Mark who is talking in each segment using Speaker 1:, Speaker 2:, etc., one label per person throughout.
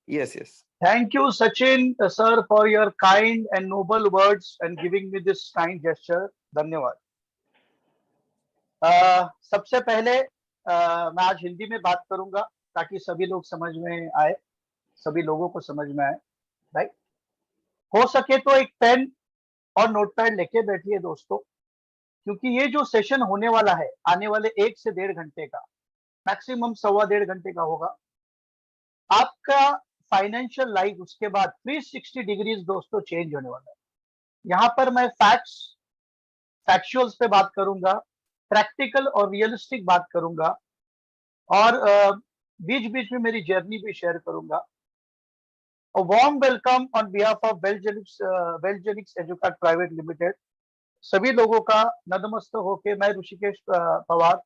Speaker 1: Yes, yes.
Speaker 2: Thank you, Sachin, sir, for your kind and noble words and giving me this kind gesture. धन्यवाद। सबसे पहले मैं आज हिंदी में बात करूंगा ताकि सभी लोग समझ में आए, सभी लोगों को समझ में आए, राइट। हो सके तो एक पेन और नोटपैड लेके बैठिए दोस्तों, क्योंकि ये जो सेशन होने वाला है आने वाले 1 से 1.5 घंटे का, मैक्सिमम सवा 1.5 घंटे का होगा। आपका फाइनेंशियल लाइफ उसके बाद 360 डिग्रीज दोस्तों चेंज होने वाला है। यहाँ पर मैं फैक्चुअल्स पे बात करूंगा, प्रैक्टिकल और रियलिस्टिक बात करूंगा, और बीच बीच में मेरी जर्नी भी शेयर करूंगा। A warm welcome on behalf of Velgenix Educat Private Limited। सभी लोगों का नतमस्तक होके मैं ऋषिकेश पवार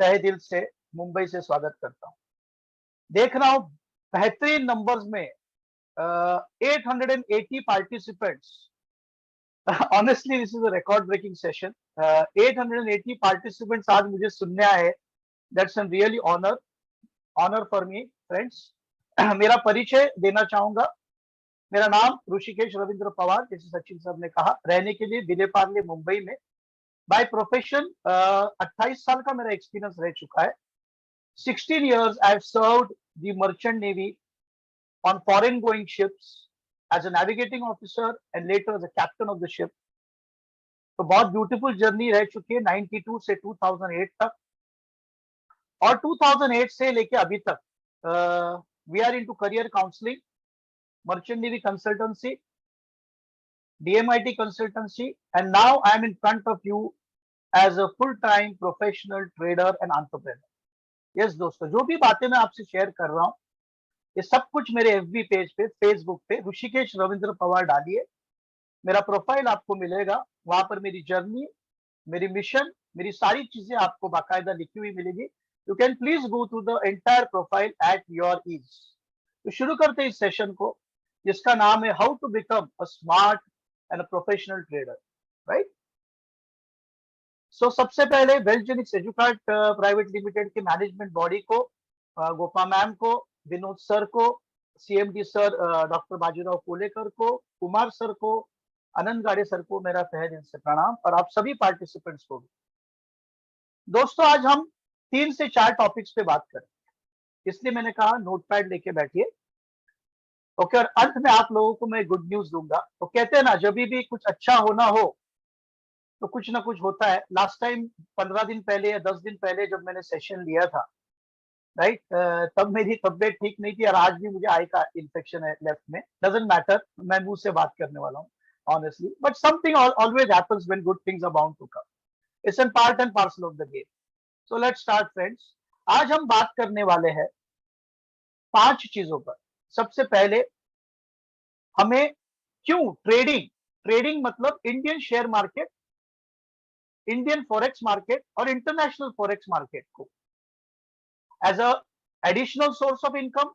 Speaker 2: तहे दिल से मुंबई से स्वागत करता हूँ। देख रहा हूँ बेहतरीन नंबर्स में 880 participants. Honestly this is a record breaking session. 880 participants आज मुझे सुनने आए। That's an really honour for me friends. मेरा परिचय देना चाहूंगा। मेरा नाम ऋषिकेश रविंद्र पवार, जैसे सचिन सर ने कहा, रहने के लिए विले पार्ले मुंबई में। बाय प्रोफेशन 28 साल का मेरा एक्सपीरियंस रह चुका है। 16 years I have served the merchant navy on foreign going ships as a navigating officer and later as a captain of the ship। तो बहुत ब्यूटीफुल जर्नी रह चुकी है 92 से 2008 तक, और 2008 से लेके अभी तक we are into career counselling, merchant navy consultancy, DMIT consultancy, and now I am in front of you as a full-time professional trader and entrepreneur। Yes दोस्तों, जो भी बातें मैं आपसे शेयर कर रहा हूँ ये सब कुछ मेरे FB पेज पे, फेसबुक पे ऋषिकेश रविंद्र पवार डालिए, मेरा प्रोफाइल आपको मिलेगा। वहां पर मेरी जर्नी, मेरी मिशन, मेरी सारी चीजें आपको बाकायदा लिखी हुई मिलेगी। You can please go through the entire profile at your ease. तो शुरू करते हैं इस सेशन को, जिसका नाम है how to become a smart and a professional trader, right. So सबसे पहले वेलजेनिक्स एजुकाट प्राइवेट लिमिटेड के मैनेजमेंट बॉडी को, गोपा मैम को, विनोद सर को, CMD sir doctor Bajirao Kolekar को, कुमार सर को, आनंद गाड़े सर को मेरा तहे दिल से प्रणाम, और आप सभी पार्टिसिपेंट्स को भी। दोस्तों आज हम 3 से 4 टॉपिक्स पे बात करें, इसलिए मैंने कहा नोटपैड लेके बैठिए। ओके, और अंत में आप लोगों को मैं गुड न्यूज दूंगा। तो कहते हैं ना, जब भी कुछ अच्छा होना हो तो कुछ ना कुछ होता है। लास्ट टाइम 15 दिन पहले या 10 दिन पहले जब मैंने सेशन लिया था, राइट, तब मेरी तबीयत ठीक नहीं थी, और आज भी मुझे आई का इन्फेक्शन है लेफ्ट में। डजंट मैटर, मैं मुंह से बात करने वाला हूँ honestly, but something always happens when good things are bound to come. It's an part and parcel of the game. So let's start friends. आज हम बात करने वाले हैं 5 चीजों पर। सबसे पहले, हमें क्यों ट्रेडिंग मतलब Indian share market, Indian forex market और इंटरनेशनल फॉरेक्स मार्केट को as a additional source of income,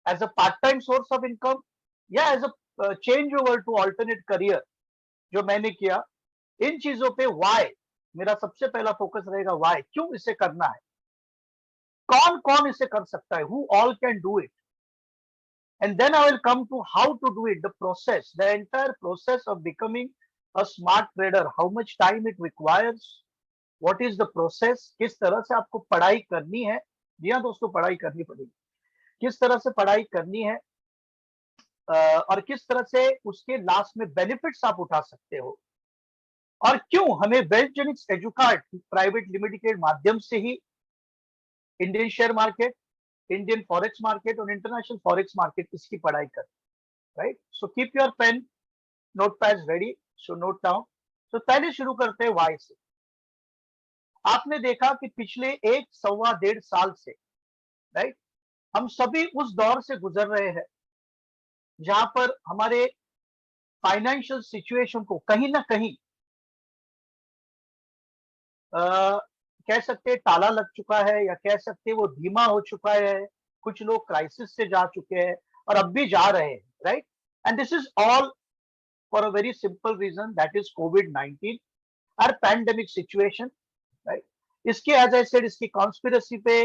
Speaker 2: as a part time source of income, या as a change over to alternate career जो मैंने किया, इन चीजों पे वाई मेरा सबसे पहला फोकस रहेगा। वाई, क्यों इसे करना है, कौन कौन इसे कर सकता है, who all can do it, and then I will come to how to do it, the process, the entire process of becoming a smart trader, how much time it requires, what is the process, किस तरह से आपको पढ़ाई करनी है। जी हाँ दोस्तों, पढ़ाई करनी पड़ेगी, किस तरह से पढ़ाई करनी है, और किस तरह से उसके लास्ट में बेनिफिट्स आप उठा सकते हो, और क्यों हमें वेलजेनिक्स एजुकार्ट प्राइवेट लिमिटेड के माध्यम से ही Indian share market, Indian forex market और इंटरनेशनल फॉरेक्स मार्केट इसकी पढ़ाई कर, right. So keep your pen note pad ready, so note down. तो पहले शुरू करते हैं वाई से। आपने देखा कि पिछले 1 सवा 1.5 साल से, राइट, हम सभी उस दौर से गुजर रहे हैं जहां पर हमारे फाइनेंशियल सिचुएशन को कहीं ना कहीं कह सकते हैं ताला लग चुका है, या कह सकते हैं वो धीमा हो चुका है। कुछ लोग क्राइसिस से जा चुके हैं और अब भी जा रहे हैं, right. And this is all for a very simple reason, that is COVID-19, और पैंडेमिक सिचुएशन, राइट। इसके एज आई सेड, इसकी कॉन्स्पिरेसी पे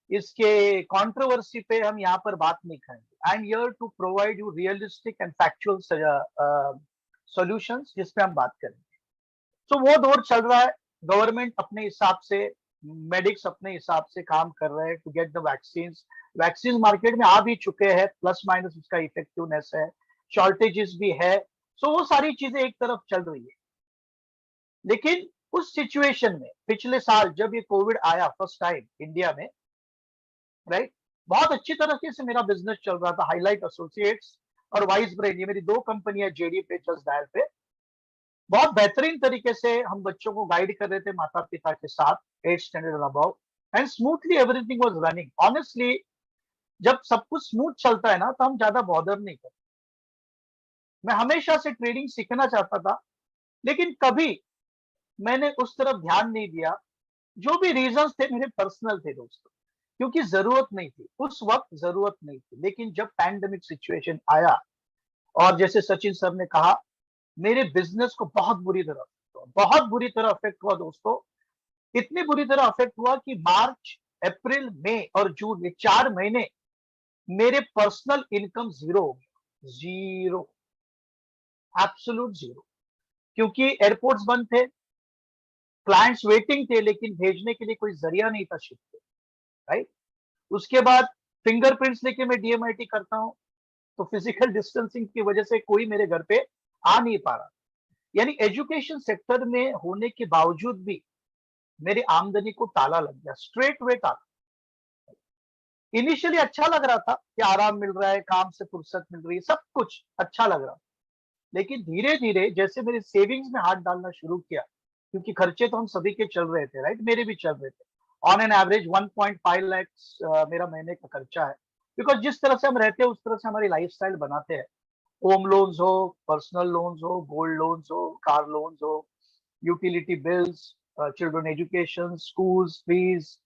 Speaker 2: इसके कंट्रोवर्सी पे हम यहाँ पर बात नहीं करेंगे। I am here to provide you realistic and factual solutions जिसपे हम बात करेंगे। तो वो दौर चल रहा है, गवर्नमेंट अपने हिसाब से, मेडिक्स अपने हिसाब से काम कर रहे हैं to get the vaccine. Vaccine market में आ भी चुके हैं, प्लस माइनस उसका इफेक्टिवनेस है, शॉर्टेजेस भी है। सो वो सारी चीजें एक तरफ चल रही है। लेकिन उस सिचुएशन में पिछले साल जब ये कोविड आया फर्स्ट टाइम इंडिया में, राइट, बहुत अच्छी तरीके से मेरा बिजनेस चल रहा था। हाईलाइट एसोसिएट्स और वाइस ब्रेन, ये मेरी दो कंपनियां जेडी पे, जस्ट डायल पे, बहुत बेहतरीन तरीके से हम बच्चों को गाइड कर रहे थे माता पिता के साथ, 8th स्टैंडर्ड और above, and smoothly everything was running. Honestly जब सब कुछ स्मूथ चलता है ना तो हम ज्यादा बॉदर नहीं करते। मैं हमेशा से ट्रेडिंग सीखना चाहता था, लेकिन कभी मैंने उस तरफ ध्यान नहीं दिया। जो भी रीजंस थे मेरे पर्सनल थे दोस्तों, क्योंकि जरूरत नहीं थी उस वक्त, जरूरत नहीं थी। लेकिन जब पैंडेमिक सिचुएशन आया, और जैसे सचिन सर ने कहा, मेरे बिजनेस को बहुत बुरी तरह अफेक्ट हुआ दोस्तों। इतनी बुरी तरह अफेक्ट हुआ कि मार्च, अप्रैल, मई और जून, ये 4 महीने मेरे पर्सनल इनकम जीरो हो गया, जीरो, एब्सोल्यूट जीरो। क्योंकि एयरपोर्ट्स बंद थे, क्लाइंट्स वेटिंग थे, लेकिन भेजने के लिए कोई जरिया नहीं था शिप पे, राइट। उसके बाद फिंगरप्रिंट्स लेके मैं डीएमआईटी करता हूं, तो फिजिकल डिस्टेंसिंग की वजह से कोई मेरे घर पे आ नहीं पा रहा। यानी एजुकेशन सेक्टर में होने के बावजूद भी मेरी आमदनी को ताला लग गया, स्ट्रेट वे ताला। इनिशियली अच्छा लग रहा था कि आराम मिल रहा है, काम से फुर्सत मिल रही है, सब कुछ अच्छा लग रहा। लेकिन धीरे धीरे जैसे मेरे सेविंग्स में हाथ डालना शुरू किया, क्योंकि खर्चे तो हम सभी के चल रहे थे, राइट, मेरे भी चल रहे थे। ऑन एन एवरेज 1.5 लाख मेरा महीने का खर्चा है, बिकॉज जिस तरह से हम रहते हैं उस तरह से हमारी लाइफस्टाइल बनाते हैं। होम लोन्स हो, पर्सनल लोन्स हो, गोल्ड लोन्स हो, कार लोन्स हो, utility bills, children education, schools fees,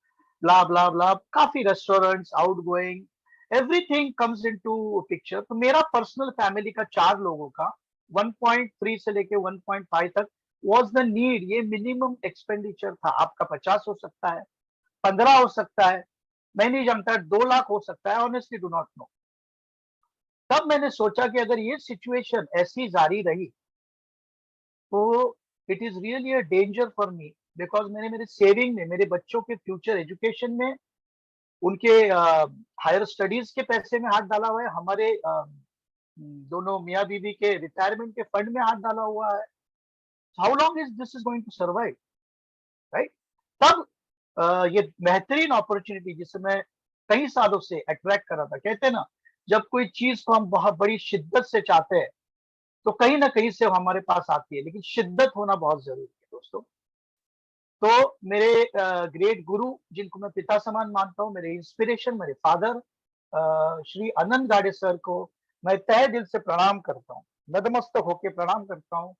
Speaker 2: blah blah blah, काफी restaurants, out going, everything comes into picture. तो मेरा पर्सनल फैमिली का 4 लोगों का 1.3 से लेके 1.5 तक वाज द नीड। ये मिनिमम एक्सपेंडिचर था। आपका 50 हो सकता है, 15 हो सकता है, मैं नहीं जानता, 2 लाख हो सकता है, ऑनेस्टली डू नॉट नो। तब मैंने सोचा कि अगर ये सिचुएशन ऐसी जारी रही तो it is really a danger for me, because मैंने मेरे सेविंग में, मेरे बच्चों के फ्यूचर एजुकेशन में, उनके हायर स्टडीज के पैसे में हाथ डाला हुआ है, हमारे दोनों मियाँ बीवी के रिटायरमेंट के फंड में हाथ डाला हुआ है। How long is this is going to survive, right. तब ये बेहतरीन अपॉर्चुनिटी जिसे मैं कई सालों से अट्रैक्ट कर रहा था, कहते हैं ना, जब कोई चीज को हम बहुत बड़ी शिद्दत से चाहते हैं तो कहीं ना कहीं से वो हमारे पास आती है, लेकिन शिद्दत होना बहुत जरूरी है दोस्तों। तो मेरे ग्रेट गुरु, जिनको मैं पिता समान मानता हूँ, मेरे इंस्पिरेशन, मेरे फादर श्री अनंत गाडे सर को मैं तहे दिल से प्रणाम करता हूँ, नतमस्तक होके प्रणाम करता हूँ।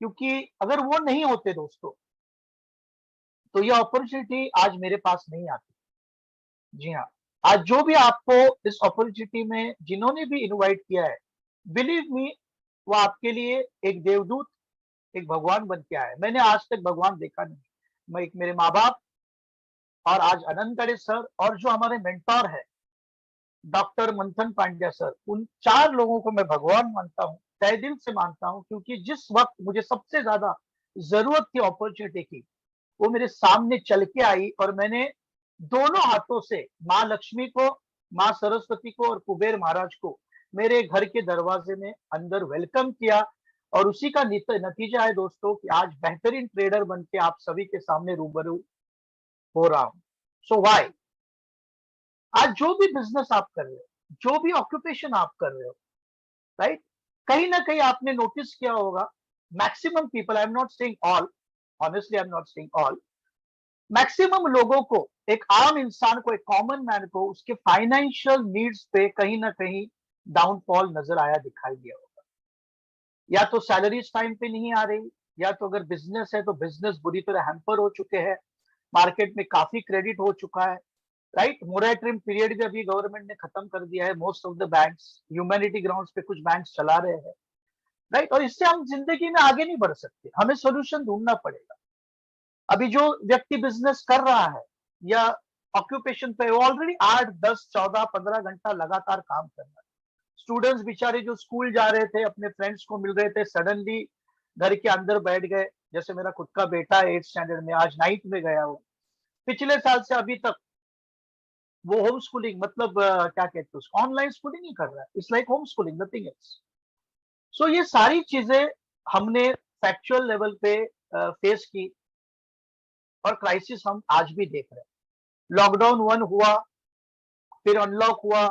Speaker 2: क्योंकि अगर वो नहीं होते दोस्तों तो ये अपॉर्चुनिटी आज मेरे पास नहीं आती। जी हाँ, आज जो भी आपको इस अपॉर्चुनिटी में जिन्होंने भी इनवाइट किया है, बिलीव मी, वो आपके लिए एक देवदूत, एक भगवान बन के आया है। मैंने आज तक भगवान देखा नहीं। मैं एक, मेरे माँ बाप और आज अनंत गड़े सर, और जो हमारे मेंटोर है डॉक्टर मंथन पांड्या सर, उन 4 लोगों को मैं भगवान मानता हूँ, तहे दिल से मानता हूँ। क्योंकि जिस वक्त मुझे सबसे ज्यादा जरूरत थी अपॉर्चुनिटी की, वो मेरे सामने चल के आई, और मैंने दोनों हाथों से माँ लक्ष्मी को, माँ सरस्वती को और कुबेर महाराज को मेरे घर के दरवाजे में अंदर वेलकम किया। और उसी का नतीजा है दोस्तों कि आज बेहतरीन ट्रेडर बन के आप सभी के सामने रूबरू हो रहा हूं। सो व्हाई, आज जो भी बिजनेस आप कर रहे हो, जो भी ऑक्यूपेशन आप कर रहे हो, राइट, कहीं ना कहीं आपने नोटिस किया होगा, maximum people, I am not saying all, honestly I am not saying all, maximum लोगों को, एक आम इंसान को, एक कॉमन मैन को उसके फाइनेंशियल नीड्स पे कहीं ना कहीं डाउनफॉल नजर आया, दिखाई दिया होगा। या तो सैलरीज टाइम पे नहीं आ रही, या तो अगर बिजनेस है तो बिजनेस बुरी तरह हैम्पर हो चुके हैं, मार्केट में काफी क्रेडिट हो चुका है, राइट। मोरेटरियम पीरियड भी अभी गवर्नमेंट ने खत्म कर दिया है, most of the banks humanity grounds पे कुछ बैंक्स चला रहे हैं, राइट। और इससे हम जिंदगी में आगे नहीं बढ़ सकते, हमें सोल्यूशन ढूंढना पड़ेगा। अभी जो व्यक्ति बिजनेस कर रहा है या ऑक्यूपेशन पे, वो ऑलरेडी 8, 10, 14, 15 घंटा लगातार काम कर रहा है। स्टूडेंट्स बेचारे जो स्कूल जा रहे थे, अपने फ्रेंड्स को मिल रहे थे, सडनली घर के अंदर बैठ गए। जैसे मेरा खुद का बेटा 8th स्टैंडर्ड में, आज 9th में गया। वो पिछले साल से अभी तक वो होम स्कूलिंग, मतलब क्या कहते हैं उसको, ऑनलाइन स्कूलिंग ही कर रहा है। It's like home schooling, nothing else. So ये सारी चीजें हमने फैक्चुअल लेवल पे फेस की, और क्राइसिस हम आज भी देख रहे हैं। लॉकडाउन 1 हुआ, फिर अनलॉक हुआ,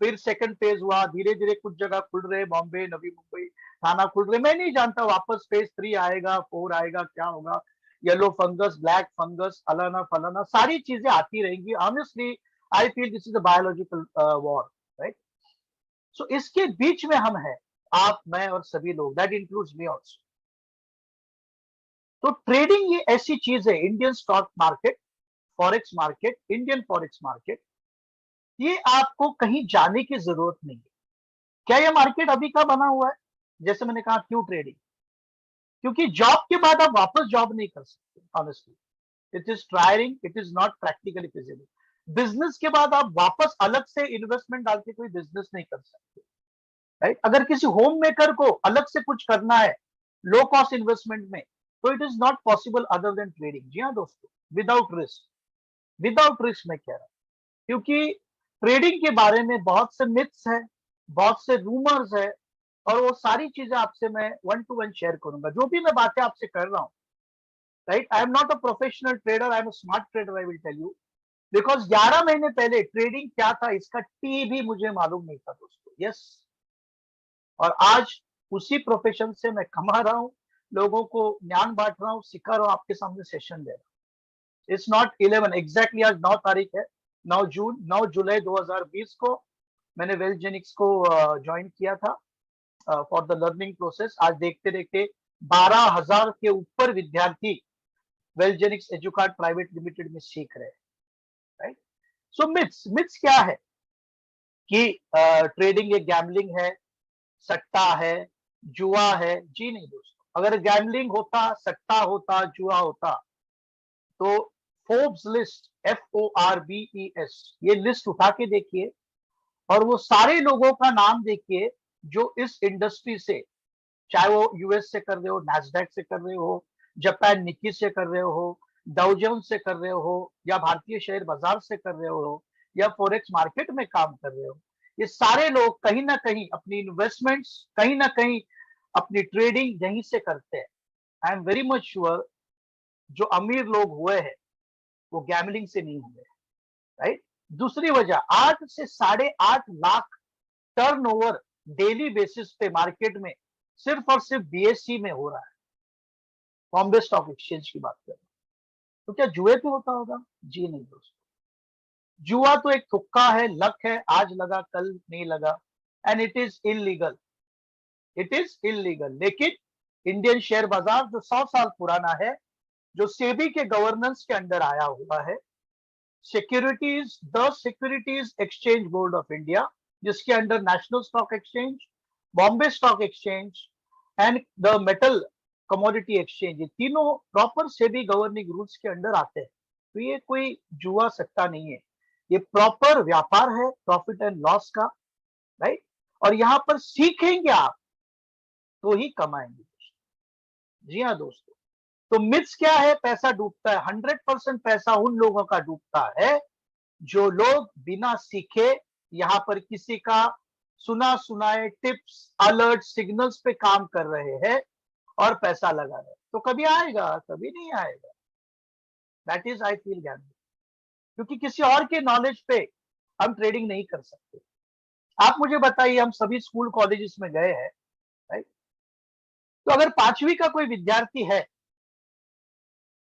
Speaker 2: फिर सेकंड फेज हुआ, धीरे धीरे कुछ जगह खुल रहे, बॉम्बे, नवी मुंबई, थाना खुल रहे। मैं नहीं जानता वापस फेज 3 आएगा, 4 आएगा, क्या होगा। येलो फंगस, ब्लैक फंगस, फलाना फलाना सारी चीजें आती रहेंगी। Honestly I feel this is a biological war, right. So इसके बीच में हम हैं, आप, मैं और सभी लोग, दैट इंक्लूड्स मी ऑल्सो। तो ट्रेडिंग ये ऐसी चीज है, Indian stock market, forex market, Indian forex market, ये आपको कहीं जाने की जरूरत नहीं है। क्या ये मार्केट अभी का बना हुआ है? जैसे मैंने कहा, क्यों ट्रेडिंग? क्योंकि जॉब के बाद आप वापस जॉब नहीं कर सकते, honestly it is tiring, it is not practically feasible. Business के बाद आप वापस अलग से इन्वेस्टमेंट डाल के कोई बिजनेस नहीं कर सकते, राइट। अगर किसी होम मेकर को अलग से कुछ करना है लो कॉस्ट इन्वेस्टमेंट में, तो it is not possible other than trading. जी हाँ दोस्तों, विदाउट रिस्क, विदाउट रिस्क मैं कह रहा हूं। क्योंकि ट्रेडिंग के बारे में बहुत से मिथ्स है, बहुत से रूमर्स है, और वो सारी चीजें आपसे मैं 1 to 1 शेयर करूंगा, जो भी मैं बातें आपसे कर रहा हूं, right. I am not a professional trader, I am a smart trader, I will tell you. Because 11 महीने पहले ट्रेडिंग क्या था इसका टी भी मुझे मालूम नहीं था दोस्तों। यस, और आज उसी प्रोफेशन से मैं कमा रहा हूं, लोगों को ज्ञान बांट रहा हूं, सिखा रहा हूं, आपके सामने सेशन दे रहा हूं। इट्स नॉट 11 एग्जैक्टली, आज 9 तारीख है, 9 जुलाई 2020 को मैंने वेल्थजेनिक्स को ज्वाइन किया था फॉर द लर्निंग प्रोसेस। आज देखते देखते 12,000 के ऊपर विद्यार्थी वेल्थजेनिक्स एजुकार्ड प्राइवेट लिमिटेड में सीख रहे हैं, राइट। सो मिथ्स, मिथ्स क्या है कि ट्रेडिंग एक गैम्बलिंग है, सट्टा है, जुआ है। जी नहीं दोस्तों, अगर गैम्बलिंग होता, सट्टा होता, जुआ होता, तो फोर्ब्स लिस्ट, FORBES, ये लिस्ट उठा के देखिए, और वो सारे लोगों का नाम देखिए जो इस इंडस्ट्री से, चाहे वो यूएस से कर रहे हो, नैस्डैक से कर रहे हो, जापान निक्की से कर रहे हो, डाउ जोन्स से कर रहे हो, या भारतीय शेयर बाजार से कर रहे हो, या फॉरेक्स मार्केट में काम कर रहे हो। ये सारे लोग कहीं ना कहीं अपनी इन्वेस्टमेंट्स, कहीं ना कहीं अपनी ट्रेडिंग यहीं से करते हैं। I am very much sure जो अमीर लोग हुए हैं वो गैमलिंग से नहीं हुए, राइट। दूसरी वजह, 8 से 8.5 लाख टर्नओवर डेली बेसिस पे मार्केट में सिर्फ और सिर्फ बीएससी में हो रहा है, बॉम्बे स्टॉक एक्सचेंज की बात कर रहे हैं। तो क्या जुए पे होता होगा? जी नहीं दोस्तों, जुआ तो एक तुक्का है, लक है, आज लगा कल नहीं लगा, and it is illegal, it is illegal. लेकिन इंडियन शेयर बाजार जो 100 साल पुराना है, जो सेबी के गवर्नेंस के अंडर आया हुआ है, securities, the securities exchange board of India, जिसके under national stock exchange, Bombay stock exchange and the metal commodity exchange, ये तीनों प्रॉपर सेबी गवर्निंग रूल्स के अंडर आते हैं। तो ये कोई जुआ सट्टा नहीं है, ये प्रॉपर व्यापार है, प्रॉफिट एंड लॉस का, राइट। और यहां पर सीखेंगे आप तो ही कमाएंगे। जी हाँ दोस्तों, तो मिथ्स क्या है? पैसा डूबता है, 100% पैसा उन लोगों का डूबता है जो लोग बिना सीखे, यहां पर किसी का सुना सुनाए टिप्स, अलर्ट, सिग्नल्स पे काम कर रहे हैं और पैसा लगा रहे हैं। तो कभी आएगा? कभी नहीं आएगा। That is I feel gambling, क्योंकि किसी और के नॉलेज पे हम ट्रेडिंग नहीं कर सकते। आप मुझे बताइए, हम सभी स्कूल कॉलेजेस में गए हैं, राइट। तो अगर 5वीं का कोई विद्यार्थी है,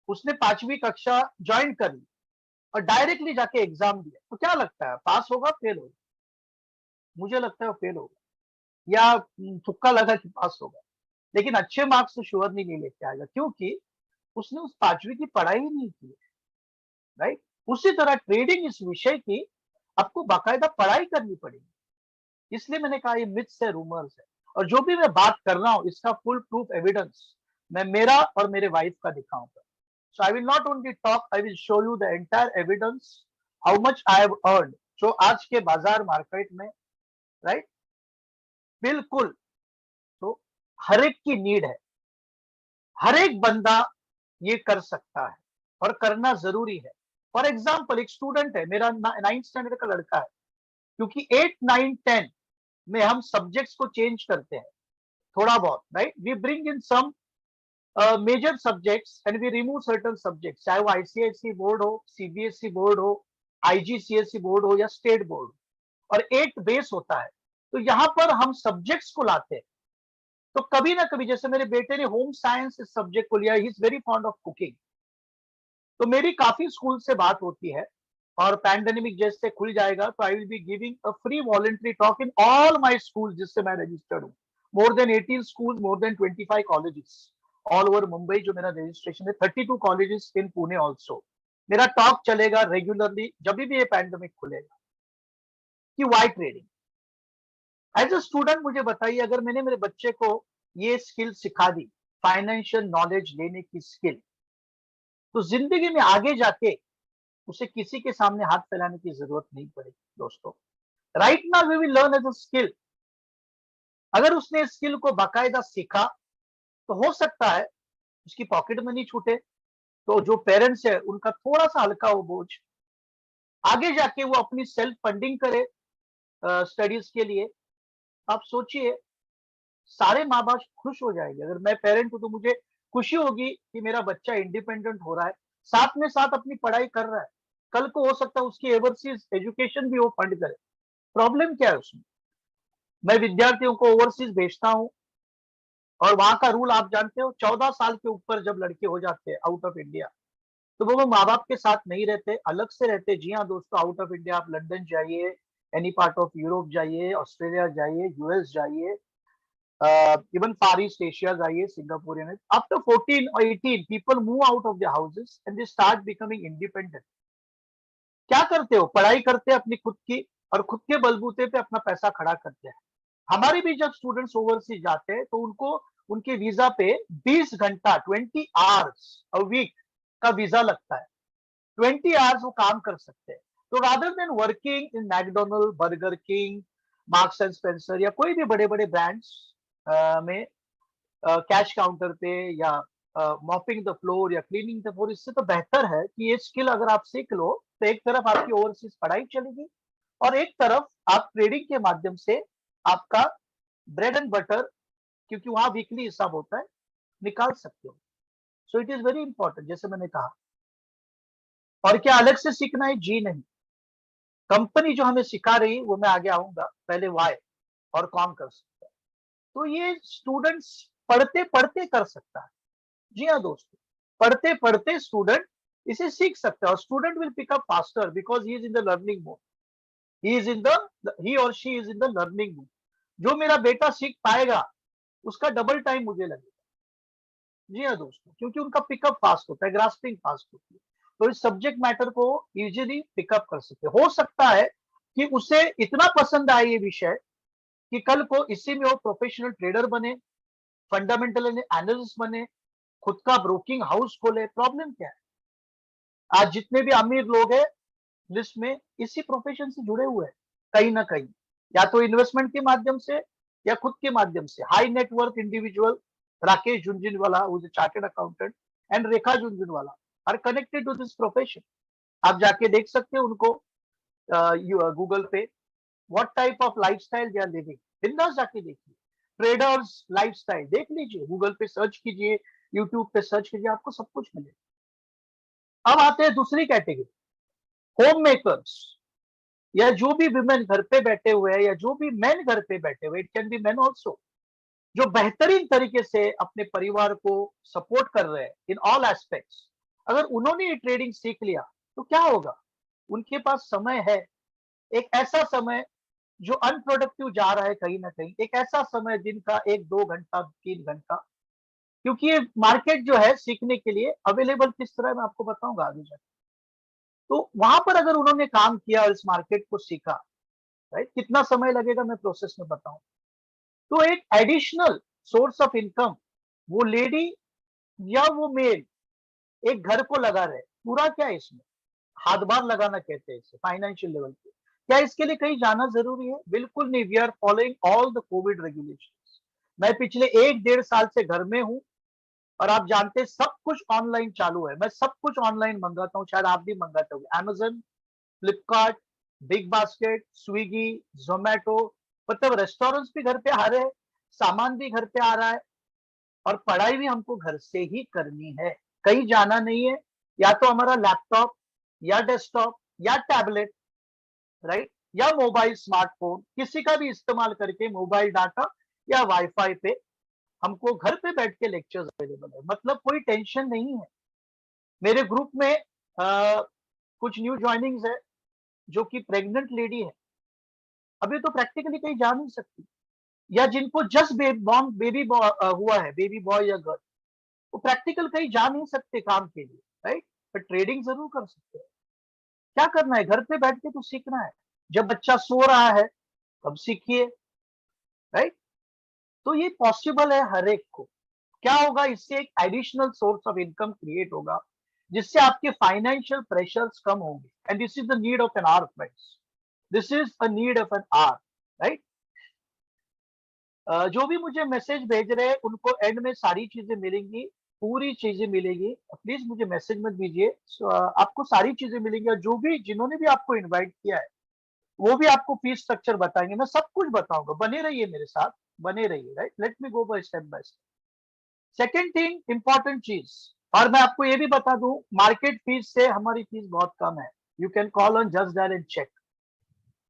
Speaker 2: उसने 5वीं कक्षा ज्वाइन कर ली और डायरेक्टली जाके एग्जाम दिया, तो क्या लगता है, पास होगा, फेल होगा? मुझे लगता है वो फेल होगा, या तुक्का लगा कि पास होगा, लेकिन अच्छे मार्क्स तो श्योर नहीं लेके आएगा, क्योंकि उसने उस 5वीं की पढ़ाई ही नहीं की, राइट। उसी तरह ट्रेडिंग इस विषय की आपको बाकायदा पढ़ाई करनी पड़ेगी। इसलिए मैंने कहा ये मिथ्स है, रूमर्स है, और जो भी मैं बात कर रहा हूं इसका फुल प्रूफ एविडेंस मैं मेरा और मेरे वाइफ का दिखाऊंगा। So I will not only talk, I will show you the entire evidence how much I have earn, जो आज के बाजार मार्केट में, राइट, बिल्कुल। तो हर एक की नीड है, हर एक बंदा ये कर सकता है और करना जरूरी है। फॉर एग्जाम्पल, एक स्टूडेंट है मेरा, 9th स्टैंडर्ड का लड़का है, क्योंकि 8, 9, 10 में हम सब्जेक्ट्स को चेंज करते हैं थोड़ा बहुत, right, we bring in some major subjects and we remove certain subjects, चाहे वो आईसीआईसी बोर्ड हो, सीबीएसई बोर्ड हो, आईजीसीएसई बोर्ड हो या स्टेट बोर्ड, और 8 बेस होता है। तो यहाँ पर हम सब्जेक्ट्स को लाते हैं। तो कभी ना कभी, जैसे मेरे बेटे ने होम साइंस इस सब्जेक्ट को लिया, he is very fond of cooking, तो मेरी काफी स्कूल से बात होती है, और पैंडेमिक जैसे खुल जाएगा तो I will be giving a free voluntary talk in all my school जिससे मैं रजिस्टर्ड हूँ। More than 18 school, more than 25 colleges all over Mumbai जो मेरा रजिस्ट्रेशन है, 32 कॉलेजेस इन पुणे ऑल्सो। मेरा टॉक चलेगा रेगुलरली जब भी ये पैंडेमिक खुलेगा, कि why trading. As a student मुझे बताइए, अगर मैंने मेरे बच्चे को ये स्किल सिखा दी, फाइनेंशियल नॉलेज लेने की स्किल, तो जिंदगी में आगे जाके उसे किसी के सामने हाथ फैलाने की जरूरत नहीं पड़ेगी दोस्तों। Right now we will learn as a skill. अगर उसने स्किल को बाकायदा सीखा, तो हो सकता है उसकी पॉकेट मनी छूटे, तो जो पेरेंट्स है उनका थोड़ा सा हल्का हो बोझ, आगे जाके वो अपनी सेल्फ फंडिंग करे स्टडीज के लिए। आप सोचिए, सारे माँ बाप खुश हो जाएंगे। अगर मैं पेरेंट हूं तो मुझे खुशी होगी कि मेरा बच्चा इंडिपेंडेंट हो रहा है, साथ में साथ अपनी पढ़ाई कर रहा है। कल को हो सकता है उसकी ओवरसीज एजुकेशन भी वो फंड करे। प्रॉब्लम क्या है उसमें? मैं विद्यार्थियों को ओवरसीज भेजता हूँ, और वहां का रूल आप जानते हो, 14 साल के ऊपर जब लड़के हो जाते हैं आउट ऑफ इंडिया, तो वो माँ बाप के साथ नहीं रहते, अलग से रहते। जी हाँ दोस्तों, आउट ऑफ इंडिया आप लंदन जाइए, एनी पार्ट ऑफ यूरोप जाइए, ऑस्ट्रेलिया जाइए, यूएस जाइए, even Far East Asia जाइए, सिंगापुर में, after 14 or 18 people move out of their houses and they start becoming independent। क्या करते हो? पढ़ाई करते हैं अपनी खुद की, और खुद के बलबूते पे अपना पैसा खड़ा करते हैं। हमारे भी जब स्टूडेंट्स ओवरसीज जाते हैं, तो उनको उनके वीजा पे 20 घंटा, 20 आवर्स अ वीक का वीजा लगता है। 20 आवर्स वो काम कर सकते हैं। तो rather than working in McDonald, burger king, marks and Spencer या कोई भी बड़े बड़े ब्रांड्स में कैश काउंटर पे, या मॉपिंग द फ्लोर या क्लीनिंग द फ्लोर, इससे तो बेहतर है कि ये स्किल अगर आप सीख लो, तो एक तरफ आपकी ओवरसीज पढ़ाई चलेगी, और एक तरफ आप ट्रेडिंग के माध्यम से आपका ब्रेड एंड बटर, क्योंकि वहां वीकली हिसाब होता है, निकाल सकते हो। So it is very important, जैसे मैंने कहा। और क्या अलग से सीखना है? जी नहीं, कंपनी जो हमें सिखा रही है वो मैं आगे आऊंगा, पहले वाई और कौन कर सकता है। तो ये स्टूडेंट्स पढ़ते पढ़ते कर सकता है। जी हाँ दोस्तों, पढ़ते पढ़ते स्टूडेंट इसे सीख सकता है, और student will pick up faster because he is in the learning mode, he और she is in the learning mode. जो मेरा बेटा सीख पाएगा, उसका डबल टाइम मुझे लगेगा। जी हाँ दोस्तों, क्योंकि उनका पिकअप फास्ट होता है, ग्रास्पिंग फास्ट होती है, तो इस सब्जेक्ट मैटर को इजीली पिकअप कर सकते हो सकता है कि उसे इतना पसंद आए ये विषय, कि कल को इसी में वो प्रोफेशनल ट्रेडर बने, फंडामेंटल एनालिस्ट बने, खुद का ब्रोकिंग हाउस खोले। प्रॉब्लम क्या है? आज जितने भी अमीर लोग हैं लिस्ट में, इसी प्रोफेशन से जुड़े हुए हैं कहीं ना कहीं, या तो इन्वेस्टमेंट के माध्यम से या खुद के माध्यम से। High network individual Rakesh Jhunjhunwala, chartered accountant, and Rekha Jhunjhunwala are connected to this profession. आप जाके देख सकते हैं उनको गूगल पे, what type of lifestyle they are living. बिंदास जाके देखिए, ट्रेडर्स लाइफस्टाइल देख लीजिए, गूगल पे सर्च कीजिए, यूट्यूब पे सर्च कीजिए, आपको सब कुछ मिलेगा। अब आते हैं दूसरी कैटेगरी, होम मेकर्स, या जो भी विमेन घर पे बैठे हुए हैं, या जो भी मैन घर पे बैठे हुए, it can be man also, जो बेहतरीन तरीके से अपने परिवार को सपोर्ट कर रहे हैं इन ऑल एस्पेक्ट्स। अगर उन्होंने ये ट्रेडिंग सीख लिया, तो क्या होगा? उनके पास समय है, एक ऐसा समय जो अनप्रोडक्टिव जा रहा है कहीं ना कहीं, एक ऐसा समय दिन का 1, 2 घंटा, 3 घंटा, क्योंकि ये मार्केट जो है सीखने के लिए अवेलेबल किस तरह, मैं आपको बताऊंगा आगे जाकर। तो वहां पर अगर उन्होंने काम किया और इस मार्केट को सीखा, राइट, कितना समय लगेगा मैं प्रोसेस में बताऊं, तो एक एडिशनल सोर्स ऑफ इनकम वो लेडी या वो मेल एक घर को लगा रहे। पूरा क्या है इसमें? हाथ-बार लगाना कहते हैं इसे फाइनेंशियल लेवल पे। क्या इसके लिए कहीं जाना ज़रूरी है? बिल्कुल नहीं, we are following all the COVID regulations. मैं पिछले 1 डेढ़ साल से घर में हूँ और आप जानते हैं सब कुछ ऑनलाइन चालू है। मैं सब कुछ ऑनलाइन मँगाता हूँ, शायद आप भी मँगाते होंगे। Amazon, Flipkart, big basket, Swiggy, Zomato, मतलब रेस्टोरेंट्स भी घर पे आ रहे हैं, सामान भी घर पे आ रहा है और पढ़ाई भी हमको घर से ही करनी है। कहीं जाना नहीं है, या तो हमारा लैपटॉप या डेस्कटॉप या टैबलेट, राइट? या मोबाइल स्मार्टफ़ोन किसी का भी इस्तेमाल करके मोबाइल डाटा या वाई-फाई पे हमको घर पे बैठ के लेक्चर्स अवेलेबल है। मतलब कोई टेंशन नहीं है। मेरे ग्रुप में कुछ न्यू जॉइनिंग्स है जो कि प्रेग्नेंट लेडी है। अभी तो प्रैक्टिकली कहीं जा नहीं सकती, या जिनको जस्ट बेबी हुआ है, बेबी बॉय या गर्ल, वो प्रैक्टिकल कहीं जा नहीं सकते काम के लिए, राइट? पर ट्रेडिंग ज़रूर कर सकते हैं। क्या करना है? घर पे बैठ के तो सीखना है। जब बच्चा सो रहा है, तब सीखिए, राइट? तो ये पॉसिबल है हर एक को। क्या होगा इससे? एक additional source of income create होगा, जिससे आपके फाइनेंशियल प्रेशर्स कम होंगे। And this is the need of an hour friends, this is a need of an hour, right? जो भी मुझे मैसेज भेज रहे हैं उनको एंड में सारी चीजें मिलेंगी, पूरी चीजें मिलेगी। प्लीज मुझे मैसेज मत दीजिए। आपको सारी चीजें मिलेंगी, और जो भी जिन्होंने भी आपको इनवाइट किया है वो भी आपको फीस स्ट्रक्चर बताएंगे। मैं सब कुछ बताऊंगा, बने रहिए मेरे साथ, बने रहिए, right? Let me go by step. Second thing, important चीज, और मैं आपको ये भी बता दूं, मार्केट फीस से हमारी फीस बहुत कम है। You can call on just dial and check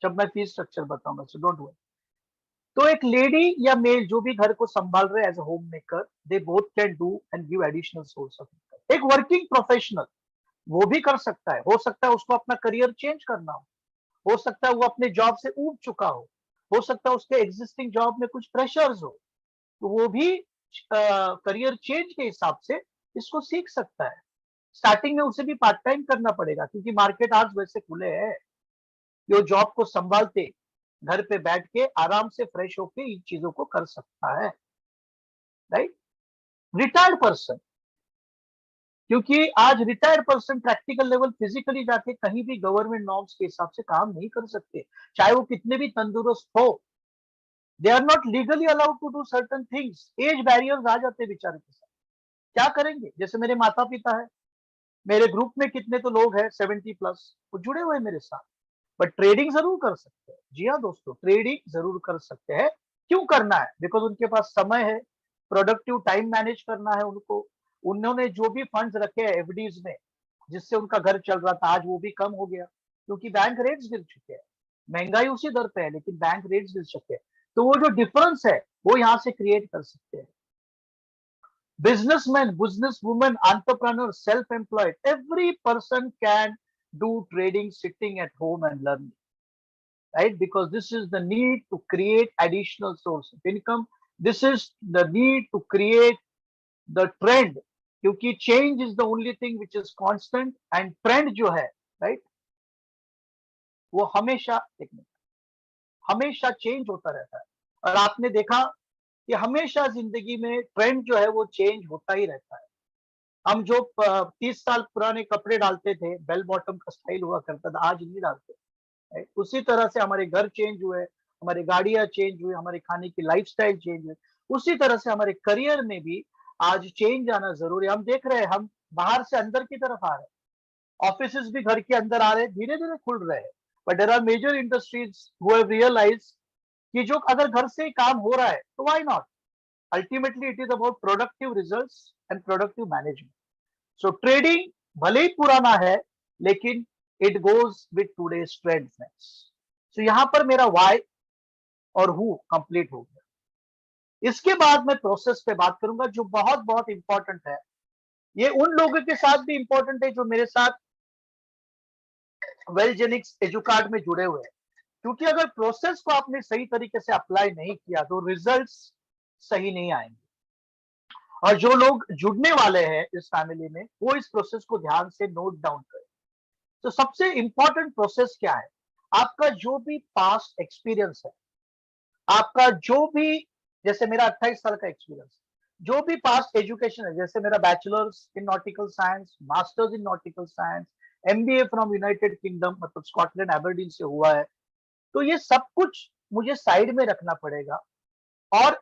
Speaker 2: जब मैं फीस स्ट्रक्चर बताऊंगा, सो डोंट वरी। तो एक लेडी या मेल जो भी घर को संभाल रहे as a homemaker, they both can do and give additional source of income. एक वर्किंग प्रोफेशनल वो भी कर सकता है। हो सकता है उसको अपना करियर चेंज करना हो सकता है वो अपने जॉब से ऊब चुका हो सकता है उसके एग्जिस्टिंग जॉब में कुछ प्रेशर्स हो, तो वो भी करियर चेंज के हिसाब से इसको सीख सकता है। स्टार्टिंग में उसे भी पार्ट टाइम करना पड़ेगा, क्योंकि मार्केट आज वैसे खुले हैं। जो जॉब को संभालते घर पे बैठ के आराम से फ्रेश होके इन चीजों को कर सकता है, राइट? रिटायर्ड पर्सन, क्योंकि आज retired person practical level physically जाके कहीं भी गवर्नमेंट नॉर्म्स के हिसाब से काम नहीं कर सकते, चाहे वो कितने भी तंदुरुस्त हो। They are not legally allowed to do certain things. Age barriers आ जाते हैं बेचारे के साथ। क्या करेंगे? जैसे मेरे माता पिता है, मेरे ग्रुप में कितने तो लोग हैं 70+, वो जुड़े हुए हैं मेरे साथ, बट ट्रेडिंग जरूर कर सकते हैं। जी हाँ दोस्तों, ट्रेडिंग जरूर कर सकते हैं। क्यों करना है? बिकॉज उनके पास समय है, प्रोडक्टिव टाइम मैनेज करना है उनको। उन्होंने जो भी फंड्स रखे हैं एफडीज में, जिससे उनका घर चल रहा था, आज वो भी कम हो गया, क्योंकि बैंक रेट्स गिर चुके हैं। महंगाई उसी दर पे है, लेकिन बैंक रेट्स गिर चुके हैं। तो वो जो डिफरेंस है वो यहाँ से क्रिएट कर सकते हैं। Businessmen, businesswomen, entrepreneurs, self-employed, every person can do trading sitting at home and learning, right? Because this is the need to create additional source of income. This is the need to create the trend, क्योंकि change is the only thing which is constant, and trend जो है, right? वो हमेशा हमेशा change होता रहता है। और आपने देखा कि हमेशा जिंदगी में ट्रेंड जो है वो चेंज होता ही रहता है। हम जो 30 साल पुराने कपड़े डालते थे, बेल बॉटम का स्टाइल हुआ करता था, आज नहीं डालते, राइट? उसी तरह से हमारे घर चेंज हुए, हमारी गाड़ियां चेंज हुई, हमारे खाने की लाइफस्टाइल चेंज हुई। उसी तरह से हमारे करियर में भी आज चेंज आना जरूरी है। हम देख रहे हैं, हम बाहर से अंदर की तरफ आ रहे हैं, ऑफिस भी घर के अंदर आ रहे हैं, धीरे धीरे खुल रहे हैं। But there are major industries who have realised कि जो अगर घर से ही काम हो रहा है तो why not. Ultimately it is about productive results and productive management. So trading भले ही पुराना है, लेकिन it goes with today's trend friends. So यहां पर मेरा वाई और हु कंप्लीट हो गया। इसके बाद मैं प्रोसेस पे बात करूंगा, जो बहुत बहुत इंपॉर्टेंट है। ये उन लोगों के साथ भी इंपॉर्टेंट है जो मेरे साथ वेलजेनिक्स एजुकार्ड में जुड़े हुए हैं, क्योंकि अगर प्रोसेस को आपने सही तरीके से अप्लाई नहीं किया तो रिजल्ट्स सही नहीं आएंगे। और जो लोग जुड़ने वाले हैं इस फैमिली में, वो इस प्रोसेस को ध्यान से नोट डाउन करें। तो सबसे इंपॉर्टेंट प्रोसेस क्या है? आपका जो भी पास्ट एक्सपीरियंस है, आपका जो भी, जैसे मेरा 28 साल का एक्सपीरियंस, जो भी पास्ट एजुकेशन है, जैसे मेरा bachelors in nautical science, masters in nautical science, MBA from United kingdom, मतलब स्कॉटलैंड एबरडीन से हुआ है। तो ये सब कुछ मुझे साइड में रखना पड़ेगा और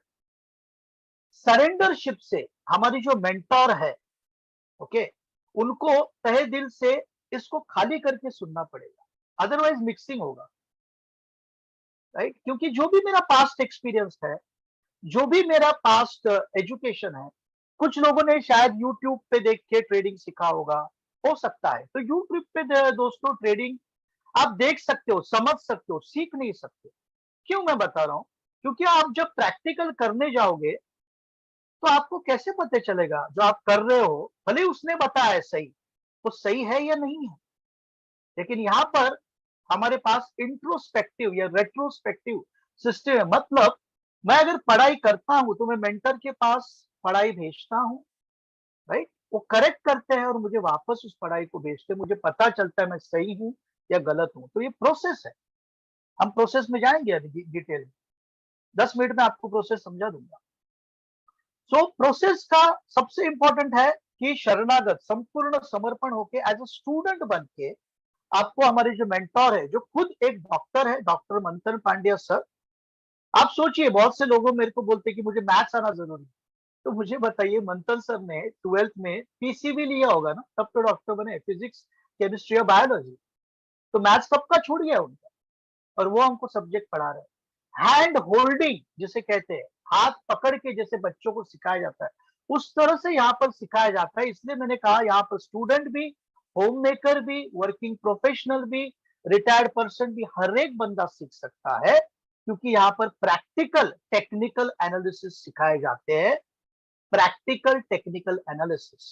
Speaker 2: सरेंडरशिप से हमारी जो मेंटोर है, ओके, उनको तहे दिल से इसको खाली करके सुनना पड़ेगा, अदरवाइज मिक्सिंग होगा, राइट। क्योंकि जो भी मेरा पास्ट एक्सपीरियंस है, जो भी मेरा पास्ट एजुकेशन है, कुछ लोगों ने शायद यूट्यूब पे देख के ट्रेडिंग सीखा होगा, हो सकता है। तो यूट्यूब पे दोस्तों ट्रेडिंग आप देख सकते हो, समझ सकते हो, सीख नहीं सकते। क्यों मैं बता रहा हूं? क्योंकि आप जब प्रैक्टिकल करने जाओगे तो आपको कैसे पता चलेगा जो आप कर रहे हो, भले उसने बताया है सही, तो सही है या नहीं है। लेकिन यहाँ पर हमारे पास इंट्रोस्पेक्टिव या रेट्रोस्पेक्टिव सिस्टम है। मतलब मैं अगर पढ़ाई करता हूं तो मैं मेंटर के पास पढ़ाई भेजता हूं, राइट। वो करेक्ट करते हैं और मुझे वापस उस पढ़ाई को भेजते हैं, मुझे पता चलता है मैं सही हूं या गलत हूं। तो ये प्रोसेस है। हम प्रोसेस में जाएंगे अभी डिटेल में, 10 मिनट में आपको प्रोसेस समझा दूंगा। सो प्रोसेस का सबसे इंपॉर्टेंट है कि शरणागत, संपूर्ण समर्पण होके एज अ स्टूडेंट बन के आपको हमारे जो मेंटोर है, जो खुद एक डॉक्टर है, डॉक्टर मंथन पांड्या सर। आप सोचिए, बहुत से लोगों मेरे को बोलते हैं कि मुझे मैथ्स आना जरूरी है। तो मुझे बताइए, मंथन सर ने 12th में पीसीबी लिया होगा ना, तब तो डॉक्टर बने, फिजिक्स, केमिस्ट्री और बायोलॉजी। तो मैथ्स कब का छूट गया उनका, और वो हमको सब्जेक्ट पढ़ा रहे हैं। हैंड होल्डिंग जिसे कहते हैं, हाथ पकड़ के जैसे बच्चों को सिखाया जाता है, उस तरह से यहाँ पर सिखाया जाता है। इसलिए मैंने कहा यहाँ पर स्टूडेंट भी, होम मेकर भी, वर्किंग प्रोफेशनल भी, रिटायर्ड पर्सन भी, हर एक बंदा सीख सकता है, क्योंकि यहाँ पर प्रैक्टिकल टेक्निकल एनालिसिस सिखाए जाते हैं। प्रैक्टिकल टेक्निकल एनालिसिस,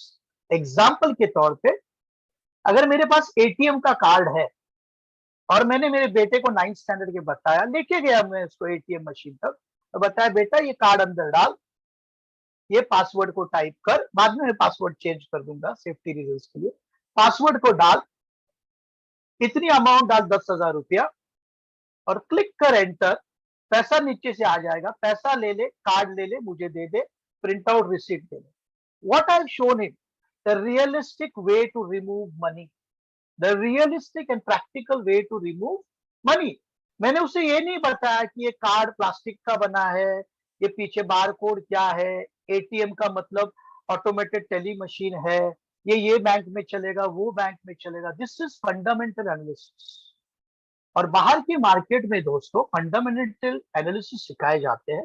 Speaker 2: एग्जाम्पल के तौर पे, अगर मेरे पास एटीएम का कार्ड है और मैंने मेरे बेटे को 9th स्टैंडर्ड के बताया, लेके गया मैं उसको एटीएम मशीन तक, तो बताया बेटा ये कार्ड अंदर डाल, ये पासवर्ड को टाइप कर, बाद में मैं पासवर्ड चेंज कर दूंगा सेफ्टी रीजंस के लिए, पासवर्ड को डाल, इतनी अमाउंट डाल, 10,000 रुपया, और क्लिक कर एंटर, पैसा नीचे से आ जाएगा, पैसा ले ले, कार्ड ले ले, मुझे दे दे, प्रिंट आउट रिसीट दे दे। What I shown him, the realistic way to remove money, the realistic and practical way to remove money. मैंने उसे ये नहीं बताया कि ये कार्ड प्लास्टिक का बना है, ये पीछे बार कोड क्या है, एटीएम का मतलब ऑटोमेटेड टेली मशीन है, ये बैंक में चलेगा, वो बैंक में चलेगा। This is fundamental analysis. और बाहर की मार्केट में दोस्तों फंडामेंटल एनालिसिस सिखाए जाते हैं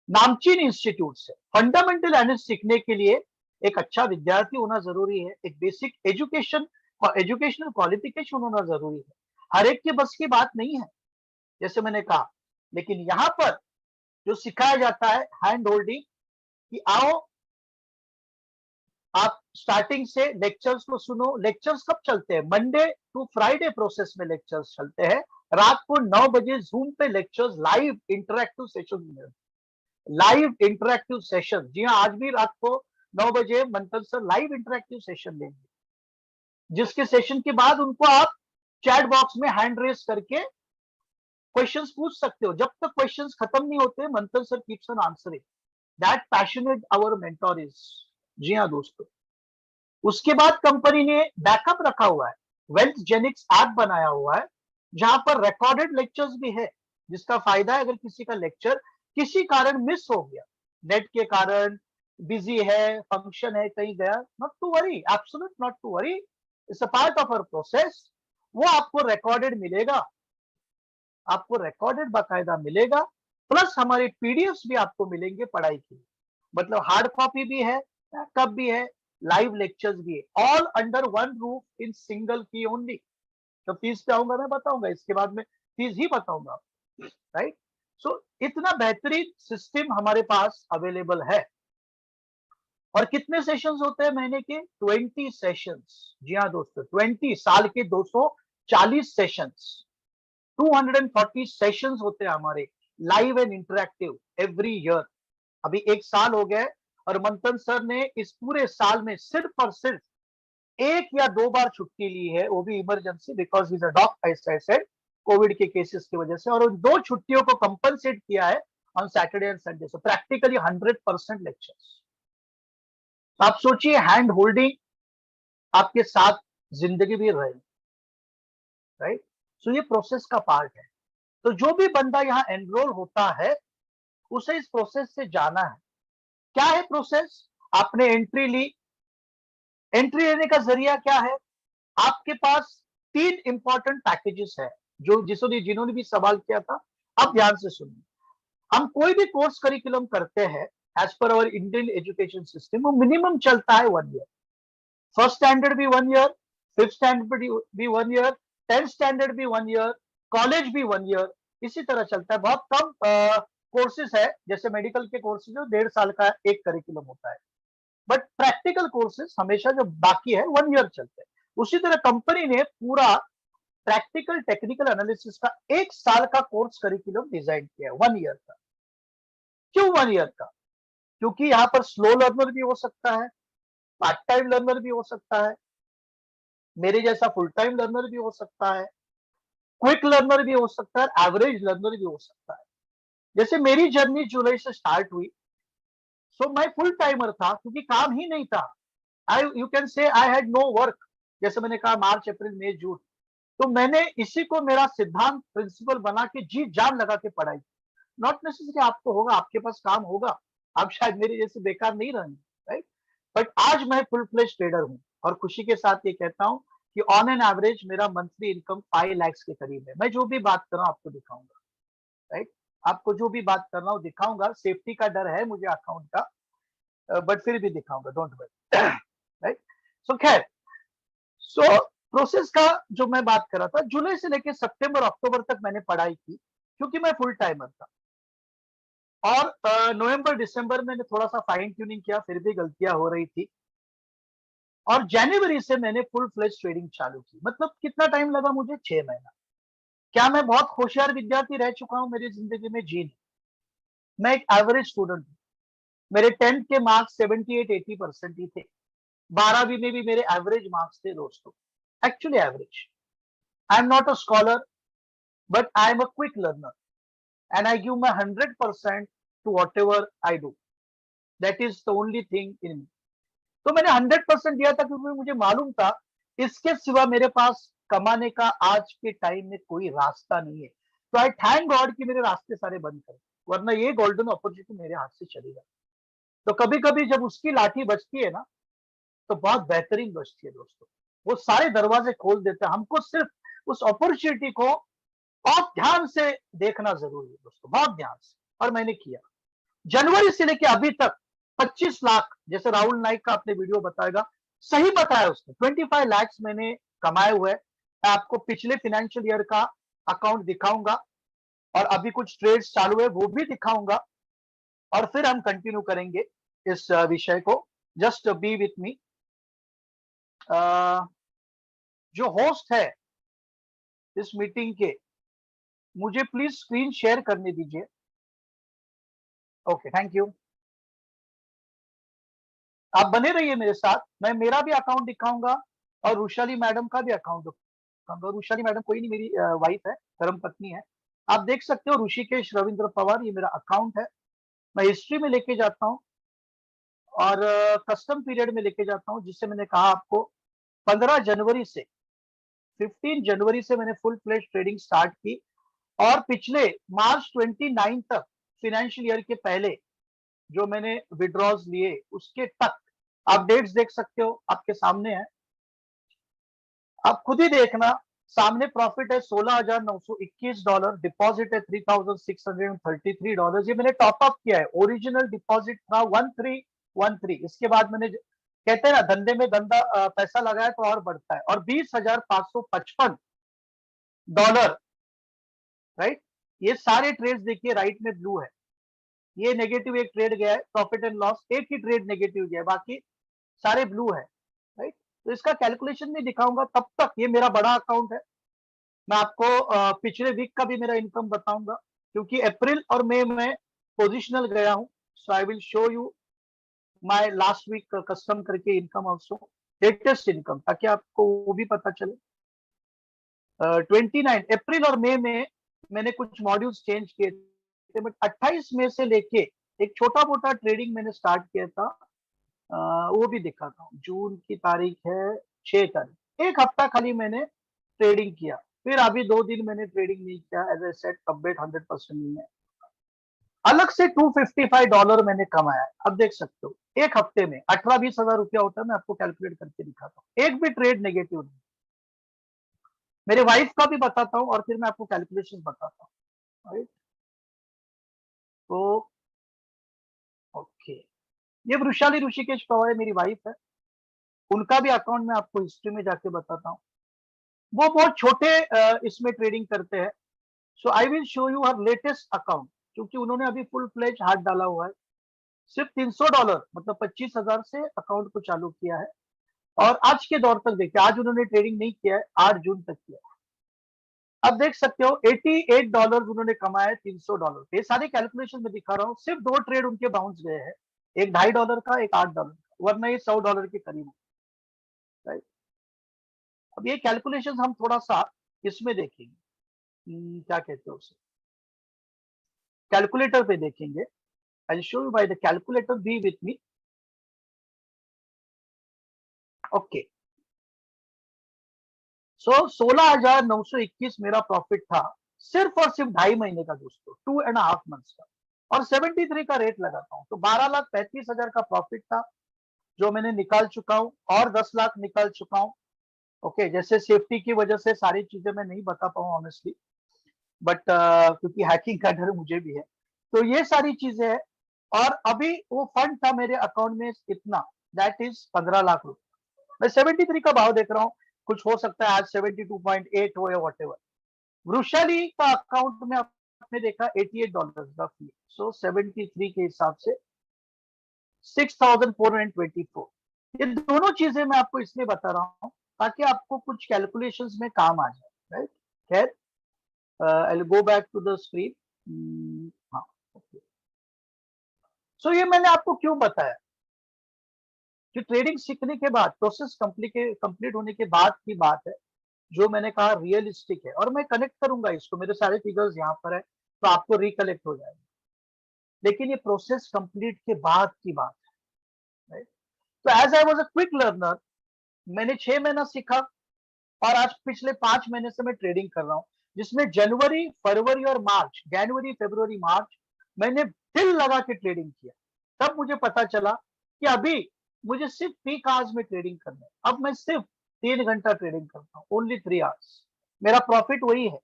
Speaker 2: नामचीन इंस्टीट्यूट से। फंडामेंटल एनालिसिस सीखने के लिए एक अच्छा विद्यार्थी होना जरूरी है, एक बेसिक एजुकेशनल क्वालिफिकेशन होना जरूरी है। हर एक के बस की बात नहीं है, जैसे मैंने कहा। लेकिन यहाँ पर जो सिखाया जाता है हैंड होल्डिंग, कि आओ आप स्टार्टिंग से लेक्चर्स को सुनो। लेक्चर्स कब चलते हैं? मंडे टू फ्राइडे प्रोसेस में लेक्चर्स चलते हैं। रात को 9 बजे जूम पे lectures, live interactive session, live interactive session. जी हाँ, आज भी रात को 9 बजे मंथन सर लाइव इंटरैक्टिव सेशन लेंगे, जिसके सेशन के बाद उनको आप चैट बॉक्स में हैंड रेस करके क्वेश्चंस पूछ सकते हो। जब तक क्वेश्चंस खत्म नहीं होते, Manthan sir keeps on answering. That passionate our mentor is. जी हाँ दोस्तों, उसके बाद कंपनी ने बैकअप रखा हुआ है, वेल्थ जेनिक्स ऐप बनाया हुआ है, जहां पर रिकॉर्डेड लेक्चर्स भी है, जिसका फायदा है अगर किसी का लेक्चर किसी कारण मिस हो गया, नेट के कारण, बिजी है, फंक्शन है, कहीं गया, not to worry, absolute not to worry, it's a part of our process. वो आपको रिकॉर्डेड मिलेगा, आपको रिकॉर्डेड बाकायदा मिलेगा, प्लस हमारे पीडीएफ भी आपको मिलेंगे पढ़ाई की। मतलब हार्ड कॉपी भी है, बैकअप भी है, लाइव लेक्चर्स भी है, all under one roof in single की ओनली। तो फीस पे आऊंगा, मैं बताऊंगा, इसके बाद में फीस ही बताऊंगा, राइट। सो इतना बेहतरीन सिस्टम हमारे पास अवेलेबल है। और कितने सेशंस होते हैं महीने के? 20 सेशंस। जी हाँ दोस्तों, 20 साल के 240 सेशंस, 240 सेशंस होते हैं हमारे, live and interactive every year. अभी 1 साल हो गया है, और मंथन सर ने इस पूरे साल में सिर्फ और सिर्फ 1 या 2 बार छुट्टी ली है, वो भी emergency, because is a doctor, Covid के केसेस की वजह से। और उन 2 छुट्टियों को कंपनसेट किया है on Saturday and Sunday. So practically 100% lectures. आप सोचिए, हैंड होल्डिंग आपके साथ जिंदगी भी रहेगी, राइट। सो ये प्रोसेस का पार्ट है। तो जो भी बंदा यहाँ एनरोल होता है उसे इस प्रोसेस से जाना है। क्या है प्रोसेस? आपने एंट्री ली, एंट्री लेने का जरिया क्या है? आपके पास 3 इंपॉर्टेंट पैकेजेस है, जो जिन्होंने भी सवाल किया था, आप ध्यान से सुनिए। हम कोई भी कोर्स करिकुलम करते हैं as per our Indian education system, वो मिनिमम चलता है 1 ईयर। फर्स्ट स्टैंडर्ड भी 1 ईयर, फिफ्थ स्टैंडर्ड भी 1 ईयर, 10th स्टैंडर्ड भी 1 ईयर, कॉलेज भी 1 ईयर, इसी तरह चलता है। बहुत कम कोर्सेज है, जैसे मेडिकल के कोर्सेज जो 1.5 साल का एक करिकुलम होता है, बट प्रैक्टिकल कोर्सेज हमेशा जो बाकी है 1 ईयर चलते हैं। उसी तरह कंपनी ने पूरा प्रैक्टिकल टेक्निकल एनालिसिस का 1 साल का कोर्स करिकुलम डिजाइन किया है, 1 ईयर का। क्यों 1 ईयर का? क्योंकि यहाँ पर स्लो लर्नर भी हो सकता है, पार्ट टाइम लर्नर भी हो सकता है, मेरे जैसा फुल टाइम लर्नर भी हो सकता है, क्विक लर्नर भी हो सकता है, एवरेज लर्नर भी हो सकता है। जैसे मेरी जर्नी जुलाई से स्टार्ट हुई, सो मैं फुल टाइमर था क्योंकि काम ही नहीं था। आई you can say I had no work. जैसे मैंने कहा मार्च अप्रैल मई जून, तो मैंने इसी को मेरा सिद्धांत प्रिंसिपल बना के जी जान लगा के पढ़ाई। नॉट नेसेसरी आपको होगा, आपके पास काम होगा, आप शायद मेरे जैसे बेकार नहीं रहेंगे, राइट। बट आज मैं फुल फ्लेज ट्रेडर हूँ और खुशी के साथ ये कहता हूँ कि ऑन एन एवरेज मेरा मंथली इनकम 5 लाख के करीब है। मैं जो भी बात कर रहा हूँ आपको दिखाऊंगा, राइट। आपको जो भी बात कर रहा हूँ दिखाऊंगा। सेफ्टी का डर है मुझे अकाउंट का, बट फिर भी दिखाऊंगा, डोंट वरी, राइट। सो खैर, सो प्रोसेस का जो मैं बात कर रहा था, जुलाई से लेकर सितंबर अक्टूबर तक मैंने पढ़ाई की क्योंकि मैं फुल टाइमर था। और नवंबर दिसंबर में थोड़ा सा फाइन ट्यूनिंग किया, फिर भी गलतियां हो रही थी। और जनवरी से मैंने फुल फ्लेज ट्रेडिंग चालू की। मतलब कितना टाइम लगा मुझे? 6 महीना। क्या मैं बहुत होशियार विद्यार्थी रह चुका हूं मेरी जिंदगी में? जी नहीं। मैं एक एवरेज स्टूडेंट हूँ। मेरे 10th के मार्क्स 78-80% ही थे। 12वीं में भी मेरे एवरेज मार्क्स थे दोस्तों, actually average. I am not a scholar, but I am a quick learner and I give my 100% to whatever I do. That is the only thing in me. तो मैंने 100% दिया था क्योंकि मुझे मालूम था इसके सिवा मेरे पास कमाने का आज के टाइम में कोई रास्ता नहीं है। तो आई थैंक गॉड कि मेरे रास्ते सारे बंद कर, वरना ये गोल्डन अपॉर्चुनिटी मेरे हाथ से चली जाती। तो कभी कभी जब उसकी लाठी बजती है ना, तो बहुत बेहतरीन बजती है दोस्तों। वो सारे दरवाजे खोल देते हैं। हमको सिर्फ उस अपॉर्चुनिटी को बहुत ध्यान से देखना जरूरी है दोस्तों, बहुत ध्यान से। और मैंने किया। जनवरी से लेकर अभी तक 25 लाख, जैसे राहुल नाइक का आपने वीडियो बताएगा, सही बताया उसने, 25 लाख मैंने कमाए हुए। मैं आपको पिछले फाइनेंशियल ईयर का अकाउंट दिखाऊंगा और अभी कुछ ट्रेड्स चालू है वो भी दिखाऊंगा, और फिर हम कंटिन्यू करेंगे इस विषय को। जस्ट बी विथ मी। जो होस्ट है इस मीटिंग के, मुझे प्लीज स्क्रीन शेयर करने दीजिए। Okay, thank you. आप बने रहिए मेरे साथ। मैं मेरा भी अकाउंट दिखाऊंगा और रुशाली मैडम का भी अकाउंट दिखाऊंगा। रुशाली मैडम कोई नहीं, मेरी वाइफ है, धर्म पत्नी है। आप देख सकते हो ऋषिकेश रविंद्र पवार, ये मेरा अकाउंट है। मैं हिस्ट्री में लेके जाता हूँ और कस्टम पीरियड में लेके जाता हूँ, जिससे मैंने कहा आपको 15 जनवरी से 15 जनवरी से मैंने फुल फ्लेज ट्रेडिंग स्टार्ट की। और पिछले मार्च 29 तक, फाइनेंशियल ईयर के पहले जो मैंने विड्रॉज लिए उसके तक आप डेट्स देख सकते हो, आपके सामने है। आप खुद ही देखना। सामने प्रॉफिट है $16,921, डिपॉजिट है $3,633। ये मैंने टॉपअप किया है। ओरिजिनल डिपॉजिट था 1313। इसके बाद मैंने कहते हैं ना, धंधे में धंधा पैसा लगाया तो और बढ़ता है। और $20,555, राइट। ये सारे ट्रेड्स देखिए, राइट में ब्लू है। ये नेगेटिव एक ट्रेड गया है, प्रॉफिट एंड लॉस एक ही ट्रेड नेगेटिव गया है, बाकी सारे ब्लू है, राइट। तो इसका कैलकुलेशन भी दिखाऊंगा। तब तक ये मेरा बड़ा अकाउंट है। मैं आपको पिछले वीक का भी मेरा इनकम बताऊंगा, क्योंकि अप्रैल और मई में पोजिशनल गया हूं। So I will show you my last week custom करके इनकम ऑल्सो, लेटेस्ट इनकम, ताकि आपको वो भी पता चले। 29 अप्रैल और मई में मैंने कुछ मॉड्यूल्स चेंज किए थे, बट 28 मई से लेके एक छोटा मोटा ट्रेडिंग मैंने स्टार्ट किया था। वो भी दिखाता हूँ। जून की तारीख है 6 तारीख। एक हफ्ता खाली मैंने ट्रेडिंग किया, फिर अभी 2 दिन मैंने ट्रेडिंग नहीं किया। एज ए सेट अपडेट 100% नहीं है। अलग से $255 मैंने कमाया। अब देख सकते हो एक हफ्ते में 18-20 हजार रुपया होता है। मैं आपको कैलकुलेट करके दिखाता हूँ, एक भी ट्रेड नेगेटिव नहीं। मेरे वाइफ का भी बताता हूँ और फिर मैं आपको कैलकुलेशन बताता हूँ, राइट। तो ओके, ये वृशाली ऋषिकेश पवार मेरी वाइफ है, उनका भी अकाउंट मैं आपको हिस्ट्री में जाके बताता हूँ। वो बहुत छोटे इसमें ट्रेडिंग करते हैं। So I will show you her latest account, क्योंकि उन्होंने अभी फुल फ्लेज हाथ डाला हुआ है। सिर्फ $300 मतलब 25,000 से अकाउंट को चालू किया है। और आज के दौर तक देखिए, आज उन्होंने ट्रेडिंग नहीं किया है, 8 जून तक किया है। अब देख सकते हो $88 उन्होंने कमाया है $300। ये सारी कैलकुलेशन में दिखा रहा हूँ। सिर्फ 2 ट्रेड उनके बाउंस गए हैं, एक $2.5 का, एक $8 का, वरना ये $100 के करीब है, राइट। अब ये कैलकुलेशन हम थोड़ा सा इसमें देखेंगे, क्या कहते हैं उसे, कैलकुलेटर पे देखेंगे। I show you by the calculator, be with me. Okay, so 16,921 मेरा प्रॉफिट था, सिर्फ और सिर्फ 2.5 महीने का दोस्तों, 2.5 मंथ्स का। और 73 का रेट लगाता हूँ तो 12,35,000 का प्रॉफिट था, जो मैंने निकाल चुका हूँ, और 10 लाख निकाल चुका हूँ। ओके, जैसे सेफ्टी की वजह से सारी चीजें मैं नहीं बता पाऊँ ऑनेस्टली, बट क्योंकि हैकिंग का डर मुझे भी है, तो ये सारी चीजें हैं। और अभी वो फंड था मेरे अकाउंट में इतना, दैट इज 15 लाख रुपए। मैं 73 का भाव देख रहा हूँ, कुछ हो सकता है आज 72.8 हो या वट एवर। वृषाली का अकाउंट में आपने देखा $88 रफली, सो 73 के हिसाब से 6,424। ये दोनों चीजें मैं आपको इसलिए बता रहा हूँ ताकि आपको कुछ कैलकुलेशंस में काम आ जाए, राइट। खैर, I go back to the screen. हाँ, ओके। सो ये मैंने आपको क्यों बताया कि ट्रेडिंग सीखने के बाद, प्रोसेस कंप्लीट होने के बाद की बात है, जो मैंने कहा रियलिस्टिक है। और मैं कनेक्ट करूंगा इसको, मेरे सारे फिगर्स यहाँ पर है, तो आपको रिकलेक्ट हो जाएगा। लेकिन ये प्रोसेस कंप्लीट के बाद की बात है, right? तो as I was a quick learner, मैंने 6 महीना सीखा, और आज पिछले 5 महीने से मैं ट्रेडिंग कर रहा हूँ, जिसमें जनवरी फरवरी और मार्च, जनवरी फरवरी मार्च मैंने दिल लगा के ट्रेडिंग किया। तब मुझे पता चला कि अभी मुझे सिर्फ पीक आवर्स में ट्रेडिंग करना है। अब मैं सिर्फ 3 घंटा ट्रेडिंग करता हूँ, ओनली 3 आवर्स। मेरा प्रॉफिट वही है,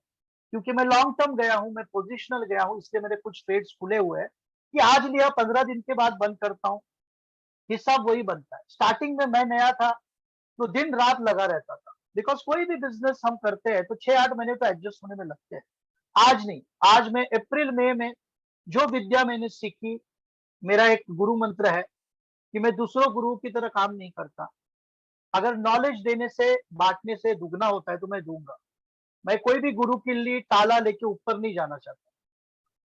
Speaker 2: क्योंकि मैं लॉन्ग टर्म गया हूं, मैं पोजिशनल गया हूं, इसलिए मेरे कुछ ट्रेड्स खुले हुए हैं कि आज लिया 15 दिन के बाद बंद करता हूं। हिसाब वही बनता है। स्टार्टिंग में मैं नया था तो दिन रात लगा रहता था, बिकॉज कोई भी बिजनेस हम करते हैं तो 6-8 महीने तो एडजस्ट होने में लगते हैं। आज नहीं, आज मैं अप्रैल मई में जो विद्या मैंने सीखी, मेरा एक गुरु मंत्र है कि मैं दूसरों गुरु की तरह काम नहीं करता। अगर नॉलेज देने से, बांटने से दुगना होता है तो मैं दूंगा। मैं कोई भी गुरु के लिए ताला लेके ऊपर नहीं जाना चाहता,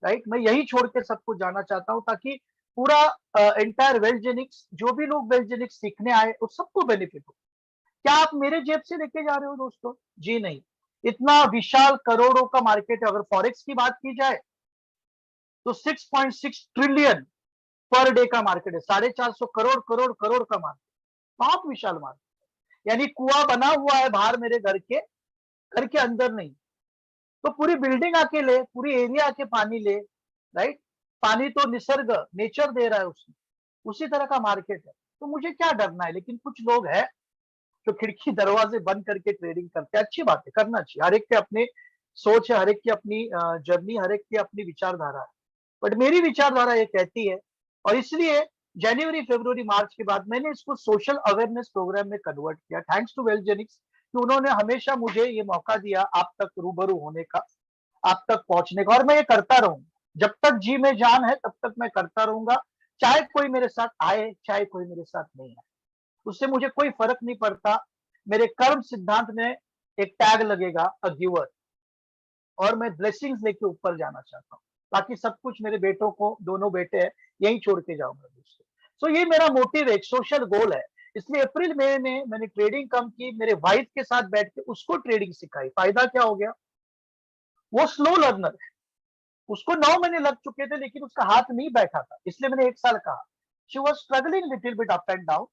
Speaker 2: राइट। मैं यही छोड़ के सबको जाना चाहता हूं, ताकि पूरा एंटायर वेलजेनिक्स, जो भी लोग वेलजेनिक्स सीखने आए उस सबको बेनिफिट हो। क्या आप मेरे जेब से लेके जा रहे हो दोस्तों? जी नहीं। इतना विशाल करोड़ों का मार्केट है। अगर फॉरेक्स की बात की जाए तो 6.6 ट्रिलियन पर डे का मार्केट है, 450 करोड़ करोड़ करोड़ का मार्केट, बहुत विशाल मार्केट। यानी कुआं बना हुआ है बाहर मेरे घर के अंदर नहीं, तो पूरी बिल्डिंग आके ले, पूरी एरिया आके पानी ले, राइट। पानी तो निसर्ग, नेचर दे रहा है उसमें, उसी तरह का मार्केट है। तो मुझे क्या डरना है। लेकिन कुछ लोग हैं जो खिड़की दरवाजे बंद करके ट्रेडिंग करते हैं। अच्छी बात है, करना चाहिए। हर एक के अपने सोच है, हर एक की अपनी जर्नी, हर एक की अपनी विचारधारा है। बट मेरी विचारधारा ये कहती है, और इसलिए जनवरी फरवरी मार्च के बाद मैंने इसको सोशल अवेयरनेस प्रोग्राम में कन्वर्ट किया। थैंक्स टू वेलजेनिक्स कि उन्होंने हमेशा मुझे ये मौका दिया आप तक रूबरू होने का, आप तक पहुंचने का। और मैं ये करता रहूंगा, जब तक जी में जान है तब तक मैं करता रहूंगा। चाहे कोई मेरे साथ आए, चाहे कोई मेरे साथ नहीं आए, उससे मुझे कोई फर्क नहीं पड़ता। मेरे कर्म सिद्धांत में एक टैग लगेगा, अ गिवर। और मैं ब्लेसिंग्स लेके ऊपर जाना चाहता हूँ, ताकि सब कुछ मेरे बेटों को, दोनों बेटे हैं, यही छोड़ के जाऊंगा दोस्तों। सो ये मेरा मोटिव, एक सोशल गोल है। इसलिए अप्रैल मई में मैंने ट्रेडिंग कम की, मेरे वाइफ के साथ बैठ के उसको ट्रेडिंग सिखाई। फायदा क्या हो गया, वो स्लो लर्नर है, उसको 9 महीने लग चुके थे, लेकिन उसका हाथ नहीं बैठा था, इसलिए मैंने 1 साल कहा। She was struggling little bit up and down.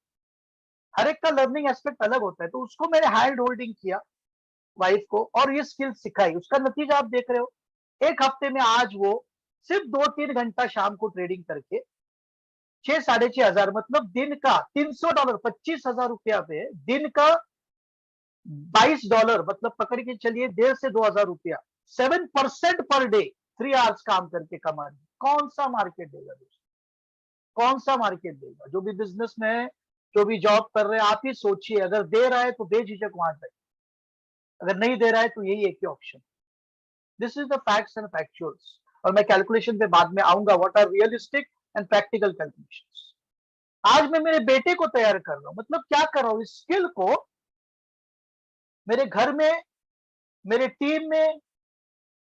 Speaker 2: हर एक का लर्निंग एस्पेक्ट अलग होता है, तो उसको मैंने हैंड होल्डिंग किया वाइफ को और ये स्किल सिखाई। उसका नतीजा आप देख रहे हो, एक हफ्ते में आज वो सिर्फ 2-3 घंटा शाम को ट्रेडिंग करके 6-6.5 हजार, मतलब दिन का $300, 25,000 पे दिन का $22, मतलब पकड़ के चलिए 1,500 से 2,000 रुपया, 7% पर डे 3 आवर्स काम करके कमा रही। कौन सा मार्केट देगा दोस्तों, कौन सा मार्केट देगा? जो भी बिजनेस में है, जो भी जॉब कर रहे हैं, आप ही सोचिए, अगर दे रहा है तो बेझिझक वहां जाए, अगर नहीं दे रहा है तो यही एक ही option. This is the facts and factuals, और मैं कैलकुलेशन पे बाद में आऊंगा, what are realistic and practical calculations. आज मैं मेरे बेटे को तैयार कर रहा हूं, मतलब क्या कर रहा हूं, इस स्किल को मेरे घर में, मेरे टीम में,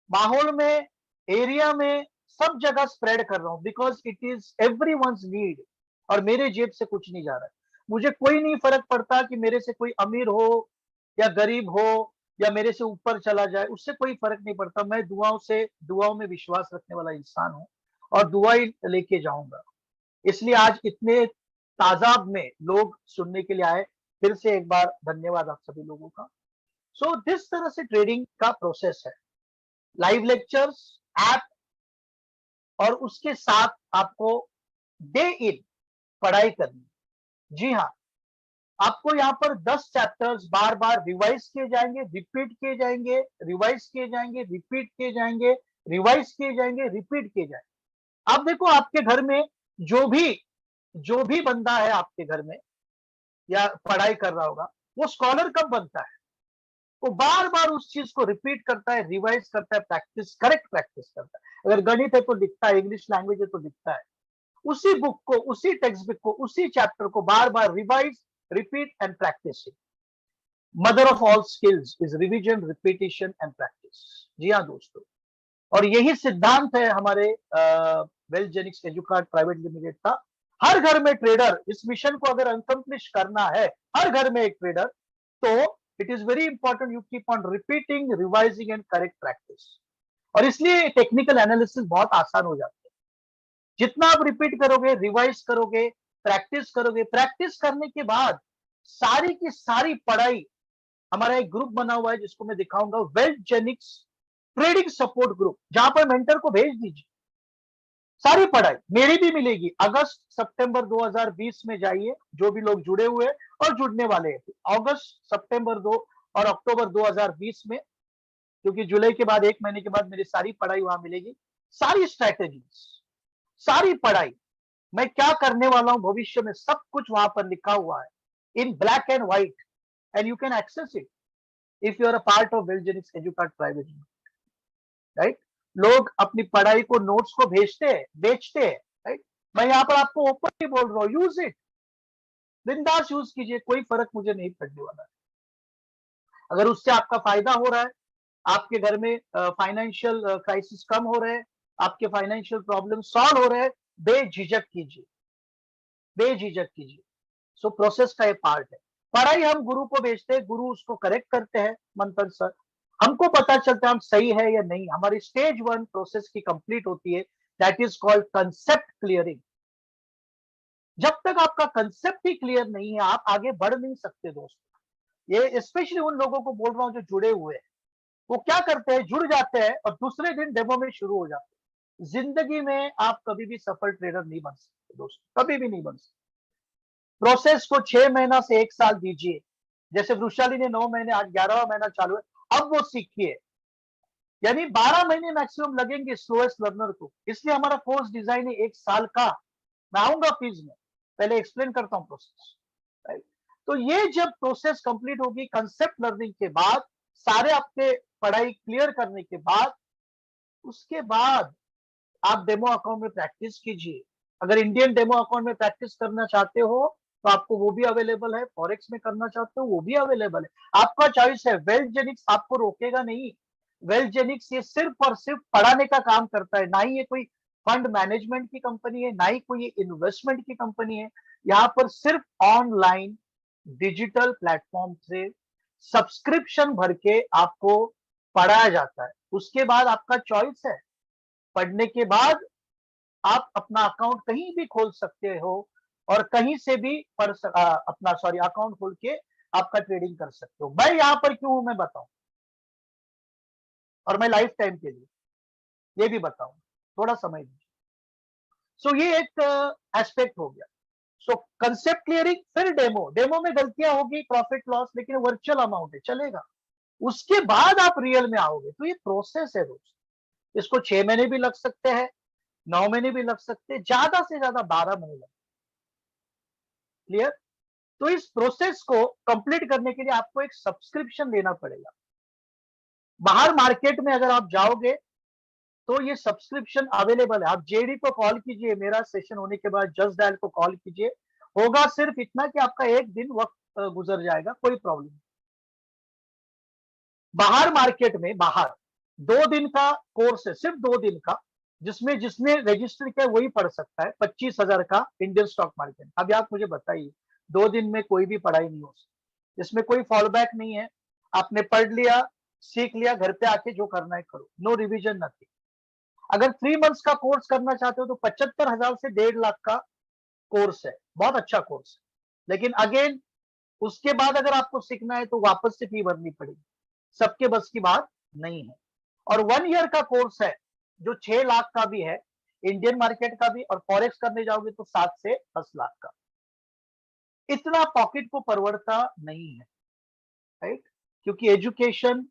Speaker 2: माहौल में, एरिया में, सब जगह स्प्रेड कर रहा हूं, because it is everyone's need, और मेरे जेब से कुछ नहीं जा रहा है। मुझे कोई नहीं फर्क पड़ता कि मेरे से कोई अमीर हो या गरीब हो या मेरे से ऊपर चला जाए, उससे कोई फर्क नहीं पड़ता। मैं दुआओं में विश्वास रखने वाला इंसान हूं और दुआ ही लेके जाऊंगा। इसलिए आज इतने तादाद में लोग सुनने के लिए आए। फिर से एक बार धन्यवाद आप सभी लोगों का। सो दिस तरह से ट्रेडिंग का प्रोसेस है, लाइव लेक्चर्स, ऐप, और उसके साथ आपको डे इन पढ़ाई करनी। जी हाँ, आपको यहाँ पर 10 चैप्टर्स बार बार रिवाइज किए जाएंगे, रिपीट किए जाएंगे, रिवाइज किए जाएंगे, रिपीट किए जाएंगे, रिवाइज किए जाएंगे, रिपीट किए जाएंगे। आप देखो, आपके घर में जो भी बंदा है आपके घर में या पढ़ाई कर रहा होगा, वो स्कॉलर कब बनता है? वो बार बार उस चीज को रिपीट करता है, रिवाइज करता है, प्रैक्टिस, करेक्ट प्रैक्टिस करता है। अगर गणित है तो लिखता है, इंग्लिश लैंग्वेज है तो लिखता है, उसी बुक को, उसी टेक्स्ट बुक को, उसी चैप्टर को बार बार revise, repeat and practice. Mother of all skills is revision, repetition and practice. जी हाँ दोस्तों, और यही सिद्धांत है हमारे वेलजेनिक्स एजुकार्ड प्राइवेट लिमिटेड का। हर घर में ट्रेडर, इस मिशन को अगर अनकम्प्लिश करना है, हर घर में एक ट्रेडर, तो it is very important you keep on repeating, revising and correct practice. और इसलिए टेक्निकल एनालिसिस बहुत आसान हो जाता है। जितना आप रिपीट करोगे, रिवाइज करोगे, प्रैक्टिस करोगे, प्रैक्टिस करने के बाद सारी की सारी पढ़ाई, हमारा एक ग्रुप बना हुआ है जिसको मैं दिखाऊंगा, वेलजेनिक्स ट्रेडिंग सपोर्ट ग्रुप, जहां पर मेंटर को भेज दीजिए, सारी पढ़ाई मेरी भी मिलेगी। अगस्त सितंबर 2020 में जाइए, जो भी लोग जुड़े हुए और जुड़ने वाले हैं, अगस्त सितंबर 2 और अक्टूबर 2020 में, क्योंकि जुलाई के बाद 1 महीने के बाद मेरी सारी पढ़ाई वहां मिलेगी। सारी स्ट्रैटेजीज, सारी पढ़ाई, मैं क्या करने वाला हूं भविष्य में, सब कुछ वहां पर लिखा हुआ है in black and white, and you can access it if you are a part of Welgenix Educard private, right. लोग अपनी पढ़ाई को, नोट्स को भेजते हैं, बेचते हैं, राइट। मैं यहाँ पर आपको ओपनली बोल रहा हूँ, यूज इट, बिंदास यूज कीजिए, कोई फर्क मुझे नहीं पड़ने वाला है। अगर उससे आपका फायदा हो रहा है, आपके घर में फाइनेंशियल क्राइसिस कम हो रहे हैं, आपके फाइनेंशियल प्रॉब्लम सॉल्व हो रहे हैं, बेझिझक कीजिए, बेझिझक कीजिए। सो प्रोसेस का ये पार्ट है। पढ़ाई हम गुरु को भेजते हैं, गुरु उसको करेक्ट करते हैं मंथन सर, हमको पता चलता है हम सही है या नहीं। हमारी स्टेज 1 प्रोसेस की कंप्लीट होती है, that is called concept clearing. जब तक आपका कंसेप्ट ही क्लियर नहीं है, आप आगे बढ़ नहीं सकते दोस्तों। ये स्पेशली उन लोगों को बोल रहा हूं जो जुड़े हुए हैं। वो क्या करते हैं, जुड़ जाते हैं और दूसरे दिन डेमो में शुरू हो जाते हैं। जिंदगी में आप कभी भी सफल ट्रेडर नहीं बन सकते दोस्तों, कभी भी नहीं बन सकते। प्रोसेस को 6 महीना से 1 साल दीजिए। जैसे वृषाली ने 9 महीने, आज 11वां महीना चालू है, अब वो सीखिए। यानी 12 महीने मैक्सिमम लगेंगे स्लोएस्ट लर्नर को। इसलिए हमारा कोर्स डिजाइन है 1 साल का। मैं आऊंगा फीस में, पहले एक्सप्लेन करता हूं प्रोसेस, राइट। तो ये जब प्रोसेस कंप्लीट होगी कंसेप्ट लर्निंग के बाद, सारे आपके पढ़ाई क्लियर करने के बाद, उसके बाद आप डेमो अकाउंट में प्रैक्टिस कीजिए। अगर इंडियन डेमो अकाउंट में प्रैक्टिस करना चाहते हो तो आपको वो भी अवेलेबल है, फॉरेक्स में करना चाहते हो वो भी अवेलेबल है, आपका चॉइस है। वेलजेनिक्स आपको रोकेगा नहीं। वेलजेनिक्स ये सिर्फ और सिर्फ पढ़ाने का काम करता है, ना ही ये कोई फंड मैनेजमेंट की कंपनी है, ना ही कोई इन्वेस्टमेंट की कंपनी है। यहाँ पर सिर्फ ऑनलाइन डिजिटल प्लेटफॉर्म से सब्सक्रिप्शन भर के आपको पढ़ाया जाता है। उसके बाद आपका चॉइस है। पढ़ने के बाद आप अपना अकाउंट कहीं भी खोल सकते हो, और कहीं से भी अपना अकाउंट खोल के आपका ट्रेडिंग कर सकते हो। मैं यहां पर क्यों हूं मैं बताऊं, और मैं लाइफ टाइम के लिए ये भी बताऊं, थोड़ा समय दीजिए। सो ये एक एस्पेक्ट हो गया। सो कंसेप्ट क्लियरिंग, फिर डेमो। डेमो में गलतियां होगी, प्रॉफिट लॉस, लेकिन वर्चुअल अमाउंट है, चलेगा। उसके बाद आप रियल में आओगे। तो ये प्रोसेस है दोस्त, इसको 6 महीने भी लग सकते हैं, 9 महीने भी लग सकते हैं, ज्यादा से ज्यादा 12 महीने लग। क्लियर? तो इस प्रोसेस को कंप्लीट करने के लिए आपको एक सब्सक्रिप्शन लेना पड़ेगा। बाहर मार्केट में अगर आप जाओगे तो ये सब्सक्रिप्शन अवेलेबल है। आप जेडी को कॉल कीजिए, मेरा सेशन होने के बाद जस्ट डायल को कॉल कीजिए। होगा सिर्फ इतना कि आपका एक दिन वक्त गुजर जाएगा, कोई प्रॉब्लम नहीं। बाहर मार्केट में, बाहर 2 दिन का कोर्स है, सिर्फ 2 दिन का, जिसमें जिसने रजिस्टर किया वही पढ़ सकता है। 25,000 का इंडियन स्टॉक मार्केट। अभी आप मुझे बताइए, 2 दिन में कोई भी पढ़ाई नहीं हो सकती, इसमें कोई फॉल बैक नहीं है। आपने पढ़ लिया, सीख लिया, घर पे आके जो करना है करो, नो रिविजन नथिंग। अगर 3 मंथ्स का कोर्स करना चाहते हो तो 75,000 से 1.5 लाख का कोर्स है, बहुत अच्छा कोर्स है। लेकिन अगेन उसके बाद अगर आपको सीखना है तो वापस से फी भरनी पड़ेगी, सबके बस की बात नहीं है। और 1 ईयर का कोर्स है जो 6 लाख का भी है, इंडियन मार्केट का भी, और फॉरेक्स करने जाओगे तो 7 से 10 लाख का। इतना पॉकेट को परवड़ता नहीं है, राइट? क्योंकि एजुकेशन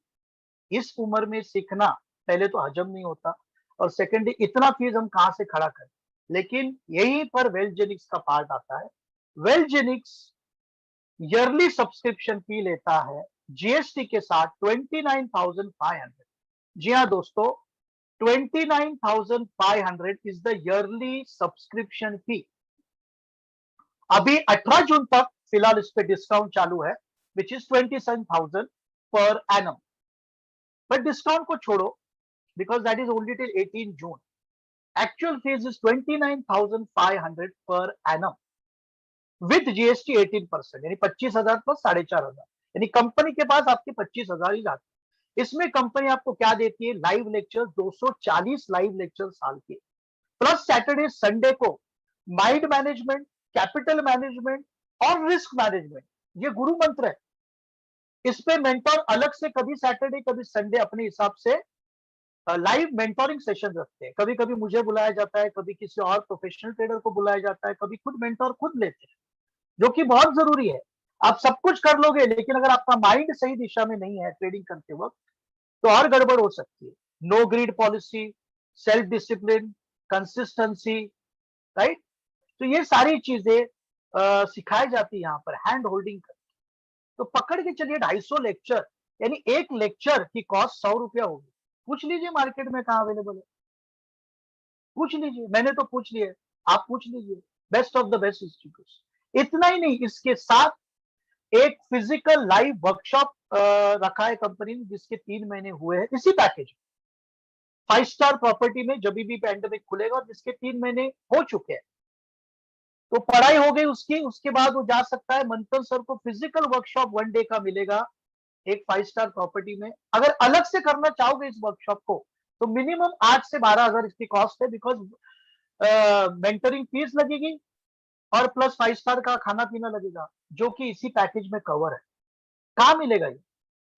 Speaker 2: इस उम्र में सीखना पहले तो हजम नहीं होता, और सेकेंडली इतना फीस हम कहां से खड़ा करें। लेकिन यहीं पर वेल्थजेनिक्स का पार्ट आता है। वेल्थजेनिक्स ईयरली सब्सक्रिप्शन फी लेता है जीएसटी के साथ 29,500। जी हाँ दोस्तों, 29,500 इज द ईयरली सब्सक्रिप्शन फी। अभी 18 जून तक फिलहाल इस पे डिस्काउंट चालू है, which is 27,000 per annum. But discount को छोड़ो, because that is only till 18 June. Actual fees is 29,500 per annum with GST 18%, यानी 25,000 प्लस 4,500, यानी कंपनी के पास आपके 25,000 ही जाते हैं। इसमें कंपनी आपको क्या देती है? लाइव लेक्चर, 240 लाइव लेक्चर साल के, प्लस सैटरडे संडे को माइंड मैनेजमेंट, कैपिटल मैनेजमेंट और रिस्क मैनेजमेंट। ये गुरु मंत्र है। इस पे मेंटर अलग से कभी सैटरडे कभी संडे अपने हिसाब से लाइव मेंटोरिंग सेशन रखते हैं। कभी कभी मुझे बुलाया जाता है, कभी किसी और प्रोफेशनल ट्रेडर को बुलाया जाता है, कभी खुद मेंटोर खुद लेते हैं, जो कि बहुत जरूरी है। आप सब कुछ कर लोगे, लेकिन अगर आपका माइंड सही दिशा में नहीं है ट्रेडिंग करते वक्त, तो और गड़बड़ हो सकती है। No greed policy, self discipline, consistency, right? तो ये सारी चीजें सिखाई जाती है यहाँ पर हैंड होल्डिंग कर। तो पकड़ के चलिए 250 लेक्चर, यानी एक लेक्चर की कॉस्ट 100 रुपया होगी। पूछ लीजिए मार्केट में कहाँ अवेलेबल है, पूछ लीजिए। मैंने तो पूछ लिया, आप पूछ लीजिए, best of the best institute. इतना ही नहीं, इसके साथ एक फिजिकल लाइव वर्कशॉप रखा है कंपनी ने, जिसके 3 महीने हुए हैं इसी पैकेज। 5 स्टार प्रॉपर्टी में जब भी पैंडेमिक खुलेगा, और जिसके 3 महीने हो चुके हैं, तो पढ़ाई हो गई उसकी। उसके बाद वो जा सकता है, मंथन सर को फिजिकल वर्कशॉप 1 डे का मिलेगा एक 5 स्टार प्रॉपर्टी में। अगर अलग से करना चाहोगे इस वर्कशॉप को, तो मिनिमम 8 से 12,000 इसकी कॉस्ट है, बिकॉज मेंटरिंग फीस लगेगी और प्लस 5 स्टार का खाना पीना लगेगा, जो कि इसी पैकेज में कवर है। कहां मिलेगा ये?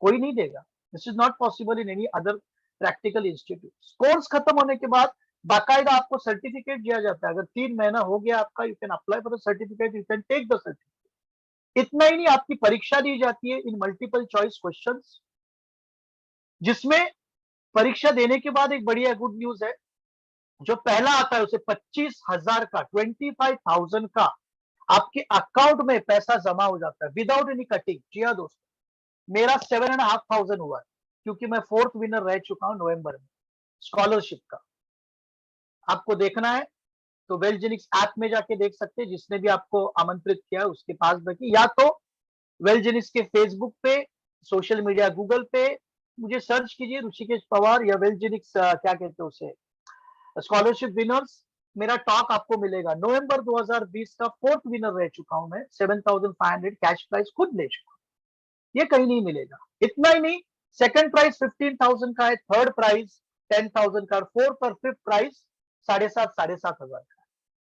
Speaker 2: कोई नहीं देगा। This is not possible in any other practical institute. Course खत्म होने के बाद बाकायदा आपको सर्टिफिकेट दिया जाता है। अगर 3 महीना हो गया आपका, you can apply for the certificate, you can take the certificate. इतना ही नहीं, आपकी परीक्षा दी जाती है इन मल्टीपल चॉइस क्वेश्चंस, जिसमें परीक्षा देने के बाद एक बढ़िया गुड न्यूज है, जो पहला आता है उसे 25,000 का, 25,000 का आपके अकाउंट में पैसा जमा हो जाता है विदाउट एनी कटिंग। जी हाँ दोस्तों, मेरा 7,500 हुआ है, क्योंकि मैं 4th विनर रह चुका हूं नवंबर में स्कॉलरशिप का। आपको देखना है तो वेलजेनिक्स ऐप में जाके देख सकते हैं, जिसने भी आपको आमंत्रित किया उसके पास बैठिए, या तो वेलजेनिक्स के फेसबुक पे, सोशल मीडिया गूगल पे मुझे सर्च कीजिए, ऋषिकेश पवार या वेलजेनिक्स क्या कहते हैं उसे, स्कॉलरशिप विनर्स। मेरा टॉक आपको मिलेगा। नवंबर 2020 का 4th विनर रह चुका हूं मैं, 7,500 कैश प्राइज खुद ले चुका हूं, ये कहीं नहीं मिलेगा। इतना ही नहीं, सेकंड प्राइज 15,000 का है, थर्ड प्राइज 10,000 का, फोर्थ और फिफ्थ प्राइज 7,500 का।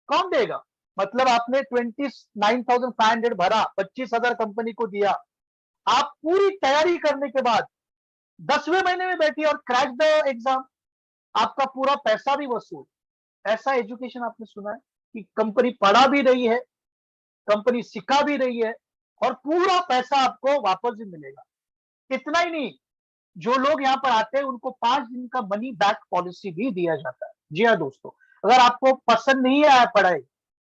Speaker 2: कौन देगा? मतलब आपने 29,500 भरा, 25,000 कंपनी को दिया, आप पूरी तैयारी करने के बाद 10वें महीने में बैठिए और क्रैक द एग्जाम, आपका पूरा पैसा भी वसूल। ऐसा एजुकेशन आपने सुना है कि कंपनी पढ़ा भी रही है, कंपनी सिखा भी रही है और पूरा पैसा आपको वापस भी मिलेगा। इतना ही नहीं, जो लोग यहाँ पर आते हैं उनको 5 दिन का मनी बैक पॉलिसी भी दिया जाता है। जी हाँ दोस्तों, अगर आपको पसंद नहीं आया पढ़ाई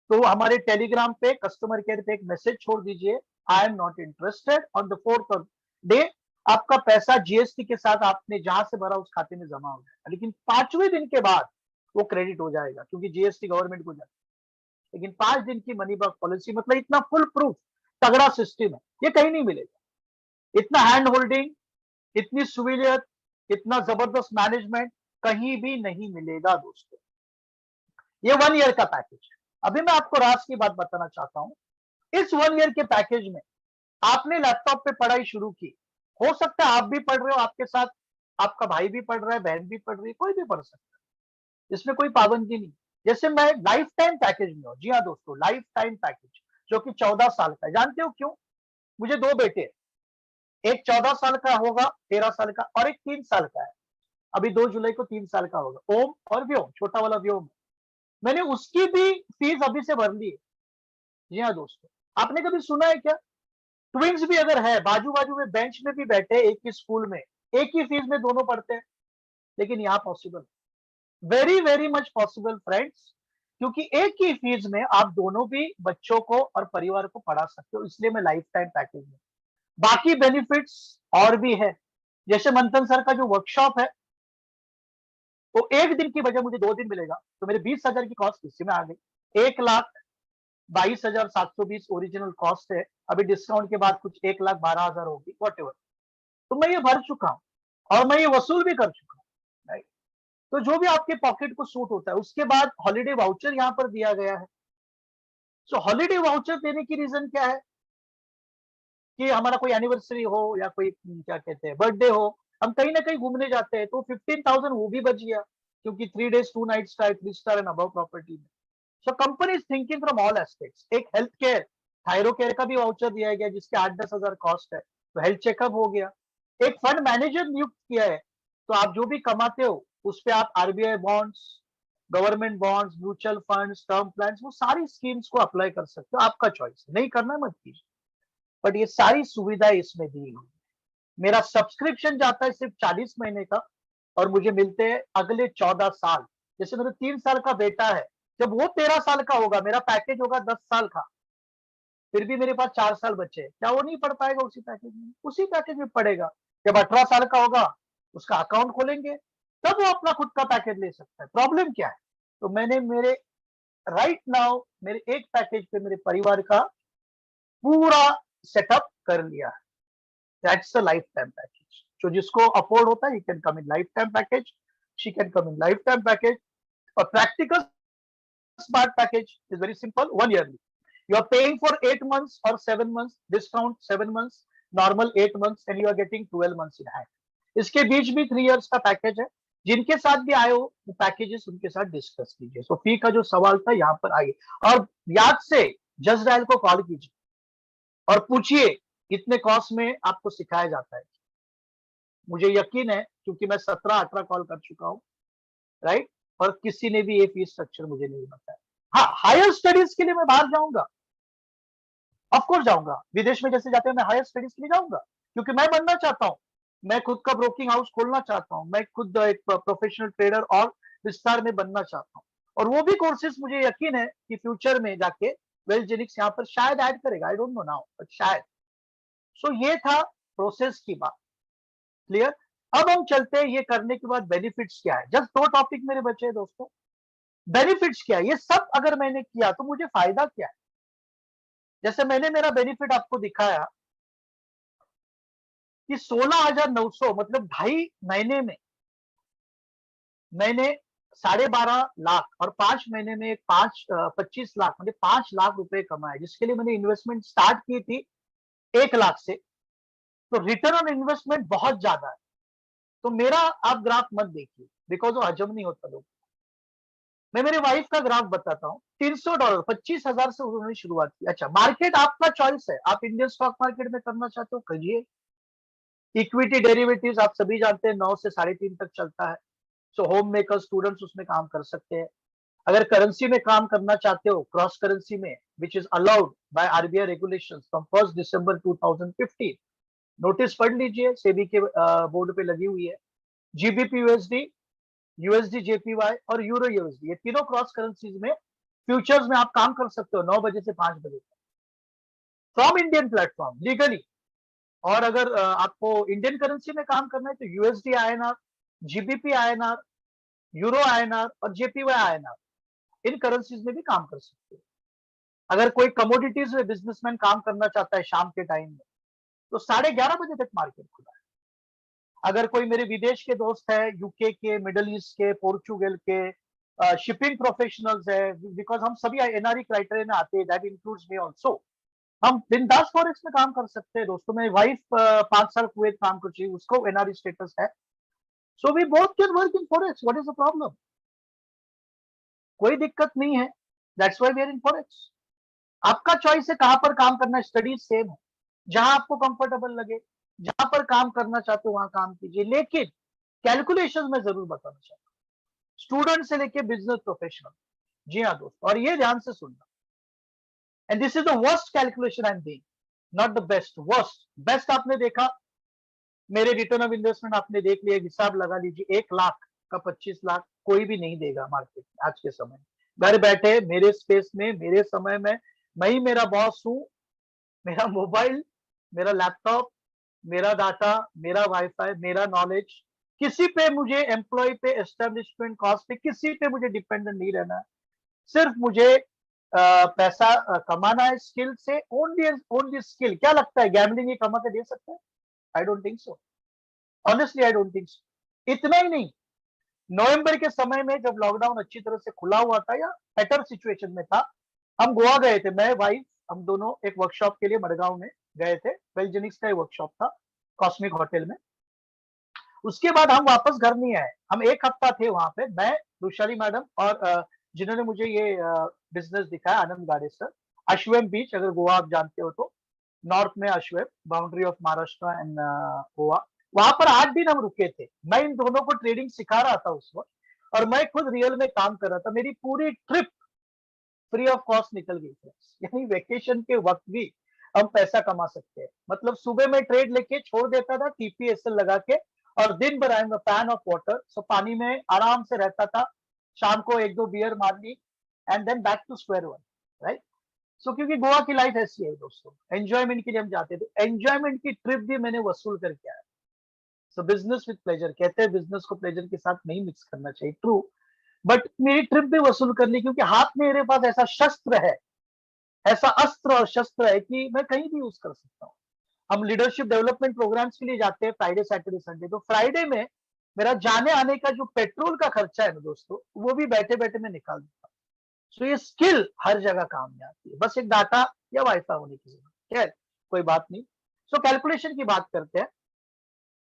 Speaker 2: तो हमारे टेलीग्राम पे कस्टमर केयर पे एक मैसेज छोड़ दीजिए, आई am not interested, on the 4th day आपका पैसा जीएसटी के साथ आपने जहां से भरा उस खाते में जमा हो जाएगा, लेकिन 5वें दिन के बाद वो क्रेडिट हो जाएगा क्योंकि जीएसटी गवर्नमेंट को जाता है। लेकिन 5 दिन की मनी बैक पॉलिसी मतलब इतना फुल प्रूफ तगड़ा सिस्टम है, ये कहीं नहीं मिलेगा। इतना हैंड होल्डिंग, इतनी सुविलियत, इतना जबरदस्त मैनेजमेंट कहीं भी नहीं मिलेगा दोस्तों। ये 1 ईयर का पैकेज है। अभी मैं आपको राज की बात बताना चाहता हूं। इस 1 ईयर के पैकेज में आपने लैपटॉप पे पढ़ाई शुरू की, हो सकता है आप भी पढ़ रहे हो, आपके साथ आपका भाई भी पढ़ रहा है, बहन भी पढ़ रही है, कोई भी पढ़ सकता है, इसमें कोई पाबंदी नहीं। जैसे मैं लाइफ टाइम पैकेज में हूं, जी हाँ दोस्तों, लाइफ टाइम पैकेज जो कि 14 साल का है। जानते हो क्यों? मुझे 2 बेटे हैं, एक 14 साल का होगा, 13 साल का, और एक 3 साल का है। अभी 2 जुलाई को 3 साल का होगा, ओम और व्योम, छोटा वाला व्योम। मैंने उसकी भी फीस अभी से भर ली है। जी हाँ दोस्तों, आपने कभी सुना है क्या ट्विंस भी अगर है, बाजू बाजू में बेंच में भी बैठे एक ही स्कूल में, एक ही फीस में दोनों पढ़ते हैं? लेकिन यहाँ possible, very very much possible friends, क्योंकि एक ही फीस में आप दोनों भी बच्चों को और परिवार को पढ़ा सकते हो, इसलिए मैं लाइफ टाइम पैकेज में। बाकी बेनिफिट्स और भी है, जैसे मंथन सर का जो वर्कशॉप है वो 1 दिन की बजाय मुझे 2 दिन मिलेगा, तो मेरे 20,000 की कॉस्ट इसी में आ गई। 1,22,720 ओरिजिनल कॉस्ट है, अभी डिस्काउंट के बाद कुछ 1,12,000 होगी, वॉट एवर। तो मैं ये भर चुका हूं और मैं ये वसूल भी कर चुका हूं, राइट। तो जो भी आपके पॉकेट को सूट होता है। उसके बाद हॉलीडे वाउचर यहाँ पर दिया गया है। सो हॉलीडे वाउचर देने की रीजन क्या है कि हमारा कोई एनिवर्सरी हो या कोई क्या कहते हैं बर्थडे हो, हम कहीं ना कहीं घूमने जाते हैं, तो 15,000 वो भी बच गया, क्योंकि 3 days 2 nights का 3 स्टार एंड अबव प्रॉपर्टी में। So company is thinking from all aspects. एक हेल्थ केयर, थायरो केयर का भी वाउचर दिया गया जिसके 8-10 हजार कॉस्ट है, तो हेल्थ चेकअप हो गया। एक फंड मैनेजर नियुक्त किया है, तो आप जो भी कमाते हो उस पे आप RBI bonds, government bonds, mutual funds, term plan, वो सारी स्कीम्स को अप्लाई कर सकते हो, आपका चॉइस है, नहीं करना मत कीजिए। बट ये सारी सुविधाएं इसमें दी हुई। मेरा सब्सक्रिप्शन जाता है सिर्फ 40 महीने का और मुझे मिलते हैं अगले 14 साल। जैसे मेरे 3 साल का बेटा है, जब वो 13 साल का होगा, मेरा पैकेज होगा 10 साल का, फिर भी मेरे पास 4 साल बचे, क्या वो नहीं पढ़ पाएगा उसी पैकेज में? उसी पैकेज में पढ़ेगा। जब 18 साल का होगा उसका अकाउंट खोलेंगे, तब वो अपना खुद का पैकेज ले सकता है। प्रॉब्लम क्या है? तो मैंने मेरे राइट नाउ मेरे एक पैकेज पे मेरे परिवार का पूरा सेटअप कर लिया है। That's the life time package. जो जिसको अफोर्ड होता है, he can come in life time package, she can come in life time package. और practical smart package is very simple, 1 yearly. You are paying for 8 months or 7 months, discount 7 months, normal 8 months, and you are getting 12 months in hand. इसके बीच भी 3 years का package है। जिनके साथ भी आए हो वो पैकेजेस उनके साथ डिस्कस कीजिए। सो फी का जो सवाल था यहाँ पर आइए, और याद से जस्ट डायल को कॉल कीजिए और पूछिए कितने कॉस्ट में आपको सिखाया जाता है। मुझे यकीन है क्योंकि मैं 17-18 कॉल कर चुका हूँ, राइट, और किसी ने भी ये फीस स्ट्रक्चर मुझे नहीं बताया। हाँ, हायर स्टडीज के लिए मैं बाहर जाऊंगा, ऑफकोर्स जाऊंगा, विदेश में जैसे जाते हैं मैं हायर स्टडीज के लिए जाऊंगा, क्योंकि मैं बनना चाहता हूं। मैं खुद का ब्रोकिंग हाउस खोलना चाहता हूं, मैं खुद एक प्रोफेशनल ट्रेडर और विस्तार में बनना चाहता हूं। और वो भी कोर्सेज मुझे यकीन है कि फ्यूचर में जाके वेलजेनिक्स यहाँ पर शायद ऐड करेगा, I don't know now, but शायद। सो ये था प्रोसेस की बात, क्लियर। अब हम चलते हैं ये करने के बाद बेनिफिट्स क्या है। जस्ट 2 टॉपिक मेरे बचे हैं दोस्तों। बेनिफिट्स क्या है, ये सब अगर मैंने किया तो मुझे फायदा क्या है। जैसे मैंने मेरा बेनिफिट आपको दिखाया कि 16,900 मतलब 2.5 महीने में मैंने 12.5 लाख और 5 महीने में 25 लाख मतलब 5 लाख रुपए कमाए, जिसके लिए मैंने इन्वेस्टमेंट स्टार्ट की थी 1 लाख से। तो रिटर्न ऑन इन्वेस्टमेंट बहुत ज्यादा है। तो मेरा आप ग्राफ मत देखिए, बिकॉज वो हजम नहीं होता लोग। मैं मेरी वाइफ का ग्राफ बताता हूँ। $300 25,000 से उन्होंने शुरुआत की। अच्छा, मार्केट आपका चॉइस है, आप इंडियन स्टॉक मार्केट में करना चाहते हो करिए। इक्विटी डेरिवेटिव्स आप सभी जानते हैं 9 से 3:30 तक चलता है। सो होम मेकर स्टूडेंट्स उसमें काम कर सकते हैं। अगर करेंसी में काम करना चाहते हो, क्रॉस करेंसी में, which is allowed by RBI regulations from 1 December 2015, notice पढ़ लीजिए, सेबी के बोर्ड पे लगी हुई है। जीबीपी यूएसडी, यूएसडी जेपीवाई और यूरो यूएसडी, ये तीनों क्रॉस करेंसीज में फ्यूचर्स में आप काम कर सकते हो 9 बजे से 5 बजे तक फ्रॉम इंडियन प्लेटफॉर्म लीगली। और अगर आपको इंडियन करेंसी में काम करना है तो USD INR, GBP INR, euro INR और जेपीवाई आईएनआर, इन करेंसीज में भी काम कर सकते हो। अगर कोई कमोडिटीज में बिजनेसमैन काम करना चाहता है शाम के टाइम में, तो 11:30 बजे तक मार्केट खुला है। अगर कोई मेरे विदेश के दोस्त है, यूके के, मिडल ईस्ट के, पोर्चुगल के, शिपिंग प्रोफेशनल्स है, बिकॉज हम सभी एनआरई क्राइटेरिया में आते हैं, दैट इंक्लूड्स मी ऑल्सो। हम बिंदास फॉरेक्स में काम कर सकते हैं दोस्तों। मेरी वाइफ 5 साल कुवैत काम कर चुकी है, उसको एनआरई स्टेटस है। So we both can work in forex, what is the problem? कोई दिक्कत नहीं है, that's why we are in forex. आपका चॉइस है कहां पर काम करना है, स्टडीज सेम है, जहां आपको कंफर्टेबल लगे, जहां पर काम करना चाहते हो वहां काम कीजिए, लेकिन कैलकुलेशन में जरूर बताना चाहता हूं, स्टूडेंट से लेके बिजनेस प्रोफेशनल। जी हाँ दोस्त, और ये ध्यान से सुनना, and this is the worst calculation I am doing, not the best, worst. Best आपने देखा, मेरे रिटर्न ऑफ इन्वेस्टमेंट आपने देख लिया, हिसाब लगा लीजिए, 1 लाख का 25 लाख कोई भी नहीं देगा मार्केट में आज के समय में। घर बैठे मेरे स्पेस में, मेरे समय में, मैं ही मेरा बॉस हूं। मेरा मोबाइल, मेरा लैपटॉप, मेरा डाटा, मेरा वाईफाई, मेरा नॉलेज, किसी पे मुझे एम्प्लॉय पे, एस्टेब्लिशमेंट कॉस्ट पे, किसी पे मुझे डिपेंडेंट नहीं रहना है। सिर्फ मुझे पैसा कमाना है स्किल से, ओनली ओनली स्किल। क्या लगता है गैम्बलिंग ये कमा के दे सकते हैं? I don't think so, honestly I don't think so. इतना ही नहीं, नवंबर के समय में जब लॉकडाउन अच्छी तरह से खुला हुआ था या बेटर सिचुएशन में था, हम गोवा गए थे, मैं, वाइफ, हम दोनों एक वर्कशॉप के लिए मडगांव में गए थे। वेलजेनिक्स का वर्कशॉप था कॉस्मिक होटल में। उसके बाद हम वापस घर नहीं आए, हम 1 हफ्ता थे वहां पे, मैं, रुशाली मैडम और जिन्होंने मुझे ये बिजनेस दिखाया, आनंद गाडेसर, अश्वेम बीच, अगर गोवा आप जानते हो तो, नॉर्थ में Ashwem, boundary of Maharashtra and Goa. वहां पर 8 दिन हम रुके थे। मैं इन दोनों को ट्रेडिंग सिखा रहा था उस वक्त, और मैं खुद रियल में काम कर रहा था। मेरी पूरी ट्रिप फ्री ऑफ कॉस्ट निकल गई थी। यानी वेकेशन के वक्त भी हम पैसा कमा सकते हैं। मतलब सुबह में ट्रेड लेके छोड़ देता था टीपीएसएल लगा के, और दिन भर I am fan of water, so पानी में आराम से रहता था। शाम को 1-2 बियर मार ली and then back to square one, right. So क्योंकि गोवा की लाइफ ऐसी है दोस्तों, एंजॉयमेंट के लिए हम जाते थे, एंजॉयमेंट की ट्रिप भी मैंने वसूल करके आया। सो बिजनेस विद प्लेजर, कहते हैं बिजनेस को प्लेजर के साथ नहीं मिक्स करना चाहिए, ट्रू, बट मेरी ट्रिप भी वसूल कर ली, क्योंकि हाथ में मेरे पास ऐसा शस्त्र है, ऐसा अस्त्र और शस्त्र है कि मैं कहीं भी यूज कर सकता हूँ। हम लीडरशिप डेवलपमेंट प्रोग्राम्स के लिए जाते हैं फ्राइडे सैटरडे संडे, तो फ्राइडे में मेरा जाने आने का जो पेट्रोल का खर्चा है ना दोस्तों, वो भी बैठे बैठे मैं निकाल देता हूँ। सो ये स्किल हर जगह काम में आती है, बस एक डाटा या वाईफाई होने की जरूरत। खैर कोई बात नहीं। सो कैलकुलेशन की बात करते हैं,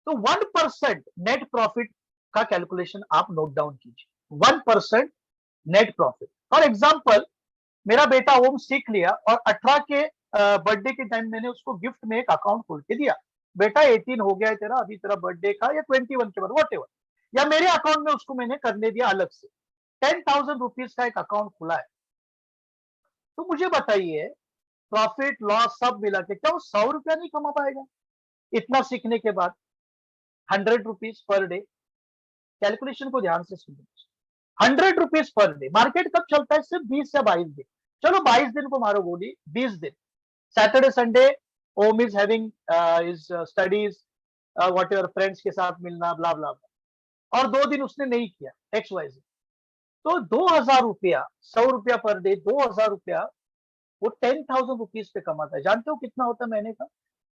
Speaker 2: तो 1% नेट प्रॉफिट का कैलकुलेशन आप नोट डाउन कीजिए। 1% नेट प्रॉफिट। फॉर एग्जाम्पल, मेरा बेटा होम सीख लिया और 18 के बर्थडे के टाइम मैंने उसको गिफ्ट में एक अकाउंट खोल के दिया, बेटा 18 हो गया है तेरा, अभी तेरा बर्थडे का, या 21 के बाद व्हाटएवर, या मेरे अकाउंट में उसको मैंने करने दिया अलग से, 10,000 रुपीज का एक अकाउंट खुला है। तो मुझे बताइए, प्रॉफिट लॉस सब मिला के क्या वो 100 रुपया नहीं कमा पाएगा इतना सीखने के बाद? 100 रुपीज पर डे, कैलकुलेशन को ध्यान से सुनिए। 100 रुपीज पर डे, मार्केट कब चलता है? सिर्फ 20 या 22 दिन। चलो 22 दिन को मारो गोली, 20 दिन, Saturday Sunday home is having is studies, what ever, friends के साथ मिलना, ब्ला ब्ला ब्ला, और 2 दिन उसने नहीं किया, XYZ, तो 2,000 रुपया, 100 रुपया पर डे, 2,000 रुपया, वो 10,000 रुपीज पे कमाता है। जानते हो कितना होता है महीने का?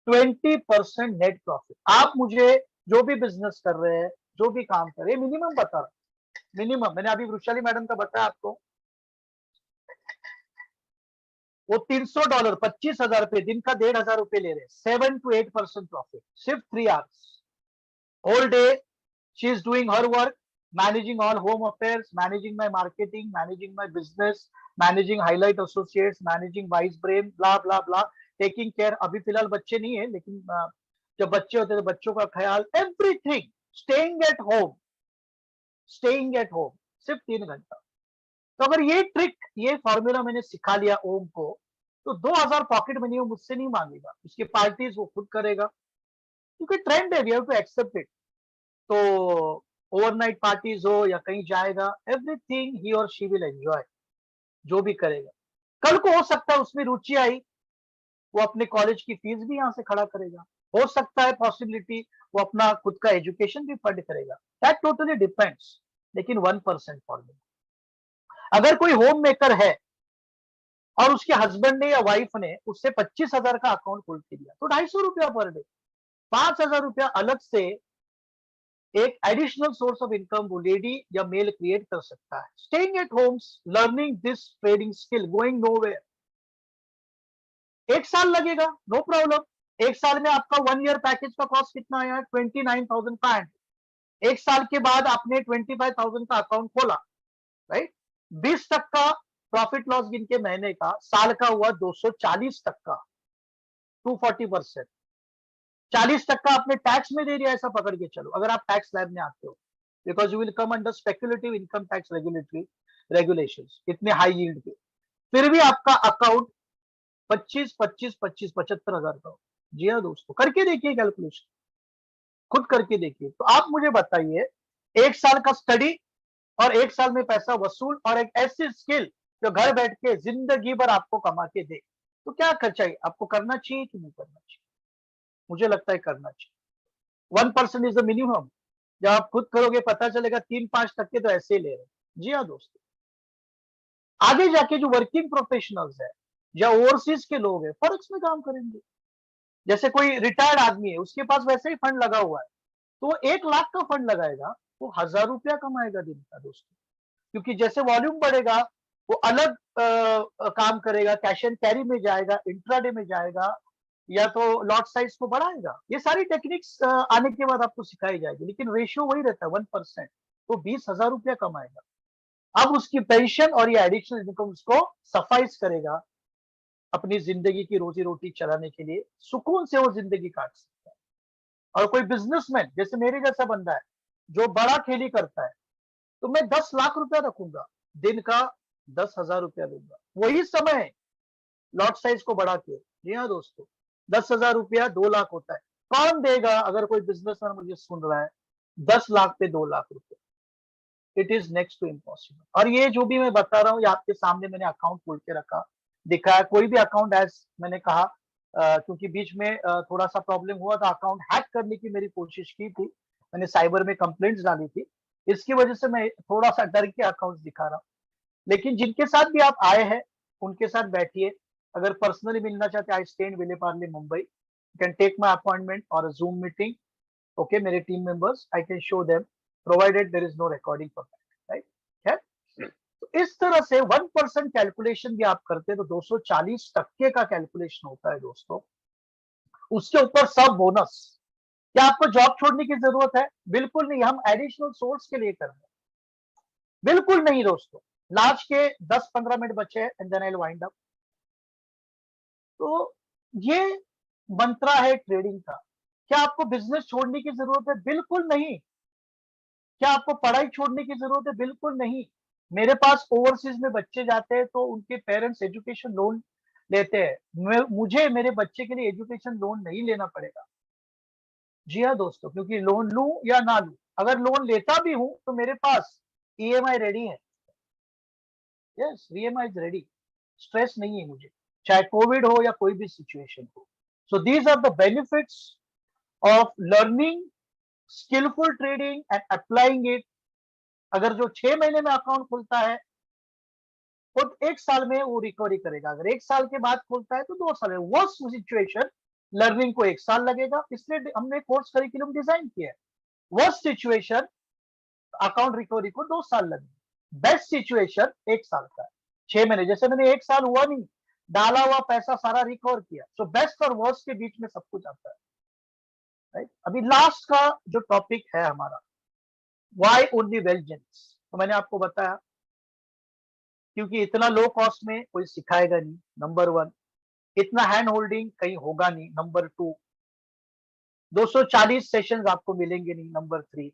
Speaker 2: 20% नेट प्रॉफिट। आप मुझे जो भी बिजनेस कर रहे हैं, जो भी काम कर रहे हैं, मिनिमम बता रहा हूं, मिनिमम, मैंने अभी वृषाली मैडम का बताया आपको, वो $300, 25,000 रुपए दिन का, 1,500 रुपए ले रहे हैं, 7 to 8% प्रॉफिट, सिर्फ 3 hours whole day she is doing her work, managing all home affairs, managing my marketing, managing my business, managing highlight associates, managing vice brain, blah blah blah, taking care. अभी फिलहाल बच्चे नहीं है, लेकिन जब बच्चे होते तो बच्चों का ख्याल, everything, staying at home, staying at home, सिर्फ 3 घंटा। तो अगर ये ट्रिक, ये फॉर्मूला मैंने सिखा लिया ओम को, तो 2000 पॉकेट मनी वो मुझसे नहीं मांगेगा, उसकी पार्टीज वो खुद करेगा, क्योंकि ट्रेंड है, we have to accept it. तो ओवरनाइट पार्टीज हो या कहीं जाएगा, एवरीथिंग ही और शी विल एंजॉय, जो भी करेगा। कल को हो सकता है उसमें रुचि आई, वो अपने कॉलेज की फीस भी यहाँ से खड़ा करेगा, हो सकता है पॉसिबिलिटी वो अपना खुद का एजुकेशन भी फंड करेगा, दैट टोटली डिपेंड्स। लेकिन 1% फॉर्मूला, अगर कोई होम मेकर है और उसके हस्बैंड ने या वाइफ ने उससे 25,000 का अकाउंट खोल के दिया, तो 250 रुपया पर डे, 5,000 रुपया अलग से एक एडिशनल सोर्स ऑफ इनकम वो लेडी या मेल क्रिएट कर सकता है। Staying at Holmes, learning this trading skill, going nowhere. 1 साल लगेगा, नो प्रॉब्लम। 1 साल में आपका 1 ईयर पैकेज का कॉस्ट कितना आया? 29,500। 1 साल के बाद आपने 25,000 का अकाउंट खोला, राइट? 20 तक का प्रॉफिट लॉस गिन के महीने का, साल का हुआ 240 तक का, 240%। 40 तक का आपने टैक्स में दे दिया, ऐसा पकड़ के चलो, अगर आप टैक्स लैब में आते हो, because you will come under speculative income tax regulatory regulations, इतने हाई यील्ड के, फिर भी आपका अकाउंट 25 75,000 का हो। जी हाँ दोस्तों, करके देखिए कैलकुलेशन, खुद करके देखिए। तो आप मुझे बताइए, 1 साल का स्टडी और 1 साल में पैसा वसूल, और एक ऐसी स्किल जो घर बैठ के जिंदगी भर आपको कमा के दे, तो क्या खर्चा है? आपको करना चाहिए कि नहीं करना चाहिए? मुझे लगता है करना चाहिए। 1% इज द मिनिमम। जब आप खुद करोगे पता चलेगा 3-5% तो ऐसे ही ले रहे हैं। जी हाँ दोस्तों, आगे जाके जो वर्किंग प्रोफेशनल्स है या ओवरसीज के लोग हैं, फॉरेक्स में काम करेंगे। जैसे कोई रिटायर्ड आदमी है, उसके पास वैसे ही फंड लगा हुआ है, तो वो 1 लाख का फंड लगाएगा, वो 1,000 रुपया कमाएगा दिन का दोस्तों। क्योंकि जैसे वॉल्यूम बढ़ेगा, वो अलग काम करेगा, कैश एंड कैरी में जाएगा, इंट्राडे में जाएगा, या तो लॉट साइज को बढ़ाएगा। ये सारी टेक्निक्स आने के बाद आपको सिखाई जाएगी, लेकिन रेशियो वही रहता है 1%। तो 20,000 रुपया कमाएगा, अब उसकी पेंशन और ये एडिशनल इनकम उसको सफाइस करेगा अपनी जिंदगी की रोजी रोटी चलाने के लिए, सुकून से वो जिंदगी काट सकता है। और कोई बिजनेसमैन जैसे मेरे जैसा बंदा है जो बड़ा खेली करता है, तो मैं 10 लाख रुपया रखूंगा, दिन का 10,000 रुपया दूंगा, वही समय लॉट साइज को बढ़ा के। जी हाँ दोस्तों, 10,000 रुपया 2 लाख होता है। कौन देगा? अगर कोई बिजनेसमैन मुझे सुन रहा है, 10 लाख पे 2 लाख रुपए, it is next to impossible. और ये जो भी मैं बता रहा हूँ, ये आपके सामने मैंने अकाउंट खोल के रखा, दिखाया। कोई भी अकाउंट, एज मैंने कहा, क्योंकि बीच में थोड़ा सा प्रॉब्लम हुआ था, अकाउंट हैक करने की मेरी कोशिश की थी, मैंने साइबर में कंप्लेंट्स डाली थी, इसकी वजह से मैं थोड़ा सा डर के अकाउंट दिखा रहा हूँ। लेकिन जिनके साथ भी आप आए हैं, उनके साथ बैठिए। अगर पर्सनली मिलना चाहते, I stay in Vile Parle Mumbai, you can take my appointment और जूम मीटिंग। ओके, मेरे team members, I can show them, provided there is no recording for that, right? है। तो इस तरह से 1% कैलकुलेशन भी आप करते हैं तो 240% का कैलकुलेशन होता है दोस्तों। उसके ऊपर सब बोनस। क्या आपको जॉब छोड़ने की जरूरत है? बिल्कुल नहीं, हम एडिशनल सोर्स के लिए कर रहे हैं, बिल्कुल नहीं दोस्तों। लास्ट के 10-15 मिनट बचे हैं, and then I will wind up. तो ये मंत्रा है ट्रेडिंग का। क्या आपको बिजनेस छोड़ने की जरूरत है? बिल्कुल नहीं। क्या आपको पढ़ाई छोड़ने की जरूरत है? बिल्कुल नहीं। मेरे पास ओवरसीज में बच्चे जाते हैं तो उनके पेरेंट्स एजुकेशन लोन लेते हैं, मुझे मेरे बच्चे के लिए एजुकेशन लोन नहीं लेना पड़ेगा। जी हाँ दोस्तों, क्योंकि लोन लूं या ना लूं, अगर लोन लेता भी हूं तो मेरे पास ईएमआई रेडी है। Yes, EMI is ready, stress नहीं है मुझे, चाहे कोविड हो या कोई भी सिचुएशन हो। So these are the benefits of learning skilful trading and applying it. अगर जो 6 महीने में अकाउंट खुलता है, खुद 1 साल में वो रिकवरी करेगा। अगर 1 साल के बाद खुलता है तो 2 साल है। वर्स्ट सिचुएशन, लर्निंग को 1 साल लगेगा, इसलिए हमने कोर्स करिकुलम डिजाइन किया है। वर्स्ट सिचुएशन, अकाउंट रिकवरी को 2 साल लगेगा। बेस्ट सिचुएशन 1 साल का है, 6 महीने। जैसे मैंने 1 साल हुआ नहीं, डाला हुआ पैसा सारा रिकवर किया। सो बेस्ट और वर्स्ट के बीच में सब कुछ आता है, राइट? अभी लास्ट का जो टॉपिक है हमारा, वाई ओनली वेलजेनिक्स? तो मैंने आपको बताया क्योंकि इतना लो कॉस्ट में कोई सिखाएगा नहीं, नंबर वन। इतना हैंड होल्डिंग कहीं होगा नहीं, नंबर टू। 240 सेशंस आपको मिलेंगे नहीं, नंबर थ्री।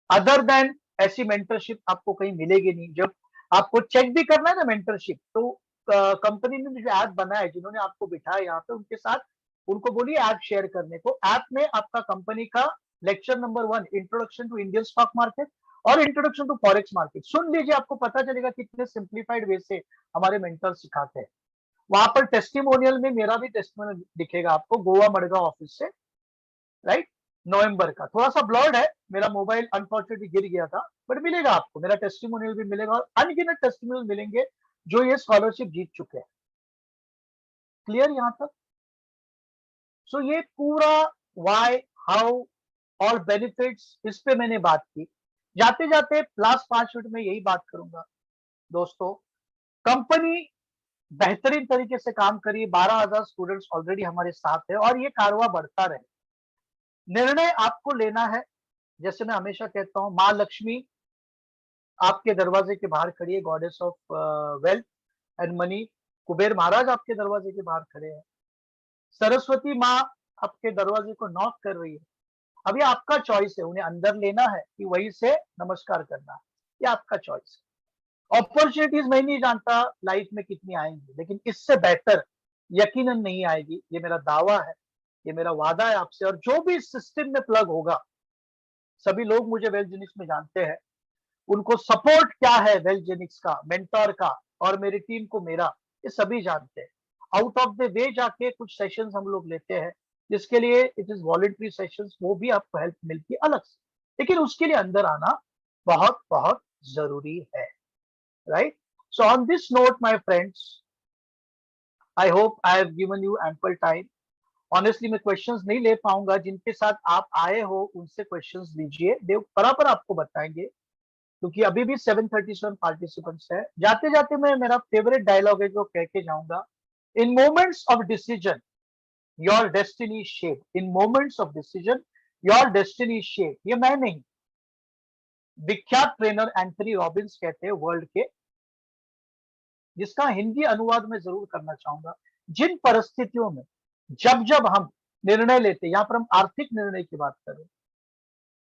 Speaker 2: अदर देन ऐसी मेंटरशिप आपको कहीं मिलेगी नहीं। जब आपको चेक भी करना है ना मेंटरशिप, तो कंपनी ने जो ऐप बनाया है, जिन्होंने आपको बिठाया यहाँ पे, उनके साथ उनको बोलिए ऐप शेयर करने को। ऐप में आपका कंपनी का lecture number one, introduction to Indian stock market और इंट्रोडक्शन टू फॉरेक्स मार्केट, सुन लीजिए। आपको पता चलेगा कितने सिंप्लीफाइड वे से हमारे मेंटर सिखाते हैं। वहां पर टेस्टिमोनियल में मेरा भी टेस्टिमोनियल दिखेगा आपको, गोवा मडगांव ऑफिस से, राइट, नवंबर का। थोड़ा सा ब्लर्ड है, मेरा मोबाइल अनफॉर्चुनेटली गिर गया था, बट मिलेगा आपको, मेरा टेस्टिमोनियल भी मिलेगा और अनगिनत टेस्टिमोनियल मिलेंगे जो ये स्कॉलरशिप जीत चुके हैं। क्लियर यहां तक? सो ये पूरा वाई, हाउ और बेनिफिट्स, इस पे मैंने बात की। जाते जाते लास्ट 5 मिनट में यही बात करूंगा दोस्तों। कंपनी बेहतरीन तरीके से काम करी, 12,000 स्टूडेंट्स ऑलरेडी हमारे साथ है और ये कारवा बढ़ता रहे। निर्णय आपको लेना है। जैसे मैं हमेशा कहता हूं, माँ लक्ष्मी आपके दरवाजे के बाहर खड़ी है, goddess of wealth and money. Kuber Maharaj आपके दरवाजे के बाहर खड़े हैं। सरस्वती माँ आपके दरवाजे को नॉक कर रही है। अभी आपका चॉइस है, उन्हें अंदर लेना है कि वहीं से नमस्कार करना है, ये आपका चॉइस है। अपॉर्चुनिटीज मैं नहीं जानता लाइफ में कितनी आएंगी, लेकिन इससे बेहतर यकीनन नहीं आएगी, ये मेरा दावा है, ये मेरा वादा है आपसे। और जो भी इस सिस्टम में प्लग होगा, सभी लोग मुझे वेलजेनिक्स में जानते हैं, उनको सपोर्ट क्या है वेलजेनिक्स का, मेंटोर का, और मेरी टीम को मेरा, ये सभी जानते हैं। आउट ऑफ द वे जाके कुछ सेशंस हम लोग लेते हैं, जिसके लिए इट इज वॉलंटरी सेशंस, वो भी आपको हेल्प मिलती है अलग से, लेकिन उसके लिए अंदर आना बहुत बहुत जरूरी है, right? So on this note my friends, I hope I have given you ample time. Honestly मैं क्वेश्चंस नहीं ले पाऊंगा, जिनके साथ आप आए हो उनसे क्वेश्चंस लीजिए, देव बराबर आपको बताएंगे, क्योंकि अभी भी 737 पार्टिसिपेंट्स है। जाते जाते मैं, मेरा फेवरेट डायलॉग है जो कह के जाऊंगा, in moments of decision your destiny shape. In moments of decision your destiny shape. ये मैं नहीं, विख्यात ट्रेनर एंथनी रॉबिन्स कहते हैं वर्ल्ड के, जिसका हिंदी अनुवाद में जरूर करना चाहूंगा। जिन परिस्थितियों में जब जब हम निर्णय लेते, यहां पर हम आर्थिक निर्णय की बात करें,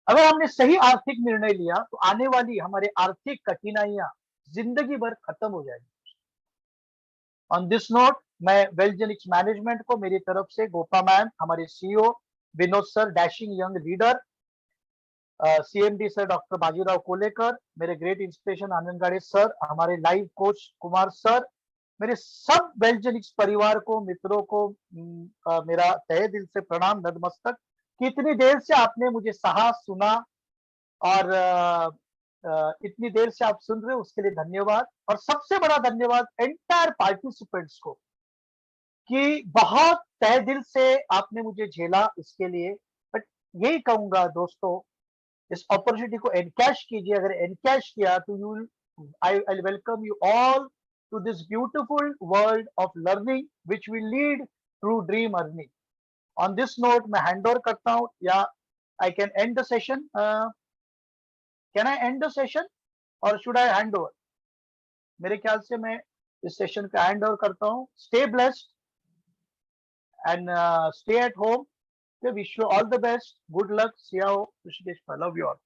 Speaker 2: अगर हमने सही आर्थिक निर्णय लिया तो आने वाली हमारे आर्थिक कठिनाइयां जिंदगी भर खत्म हो जाएगी। ऑन दिस नोट, मैं वेलजेनिक्स मैनेजमेंट को मेरी तरफ से, गोपा मैम, हमारे CEO Vinod sir, dashing young leader, CMD sir doctor Bajirao Kolekar, मेरे ग्रेट इंस्पिरेशन आनंदगाड़े सर, हमारे लाइव कोच कुमार सर, मेरे सब वेलजेनिक्स परिवार को, मित्रों को मेरा तहे दिल से प्रणाम, नतमस्तक। कितनी देर से आपने मुझे सहा, सुना, और इतनी देर से आप सुन रहे हो, उसके लिए धन्यवाद। और सबसे बड़ा धन्यवाद एंटायर पार्टिसिपेंट्स को, कि बहुत तहे दिल से आपने मुझे झेला, इसके लिए। बट यही कहूंगा दोस्तों, इस अपॉर्चुनिटी को एनकैश कीजिए। अगर एनकैश किया तो you, I welcome you all to this beautiful world of learning which will lead through dream earning. On this note मैं हैंड ओवर करता हूं, या I can end the session. Can I end the session और should I hand over? मेरे ख्याल से मैं इस सेशन का हैंड ओवर करता हूं। Stay blessed and stay at home. Wish you all the best, good luck, सिया हो, Rishikesh, I love you all.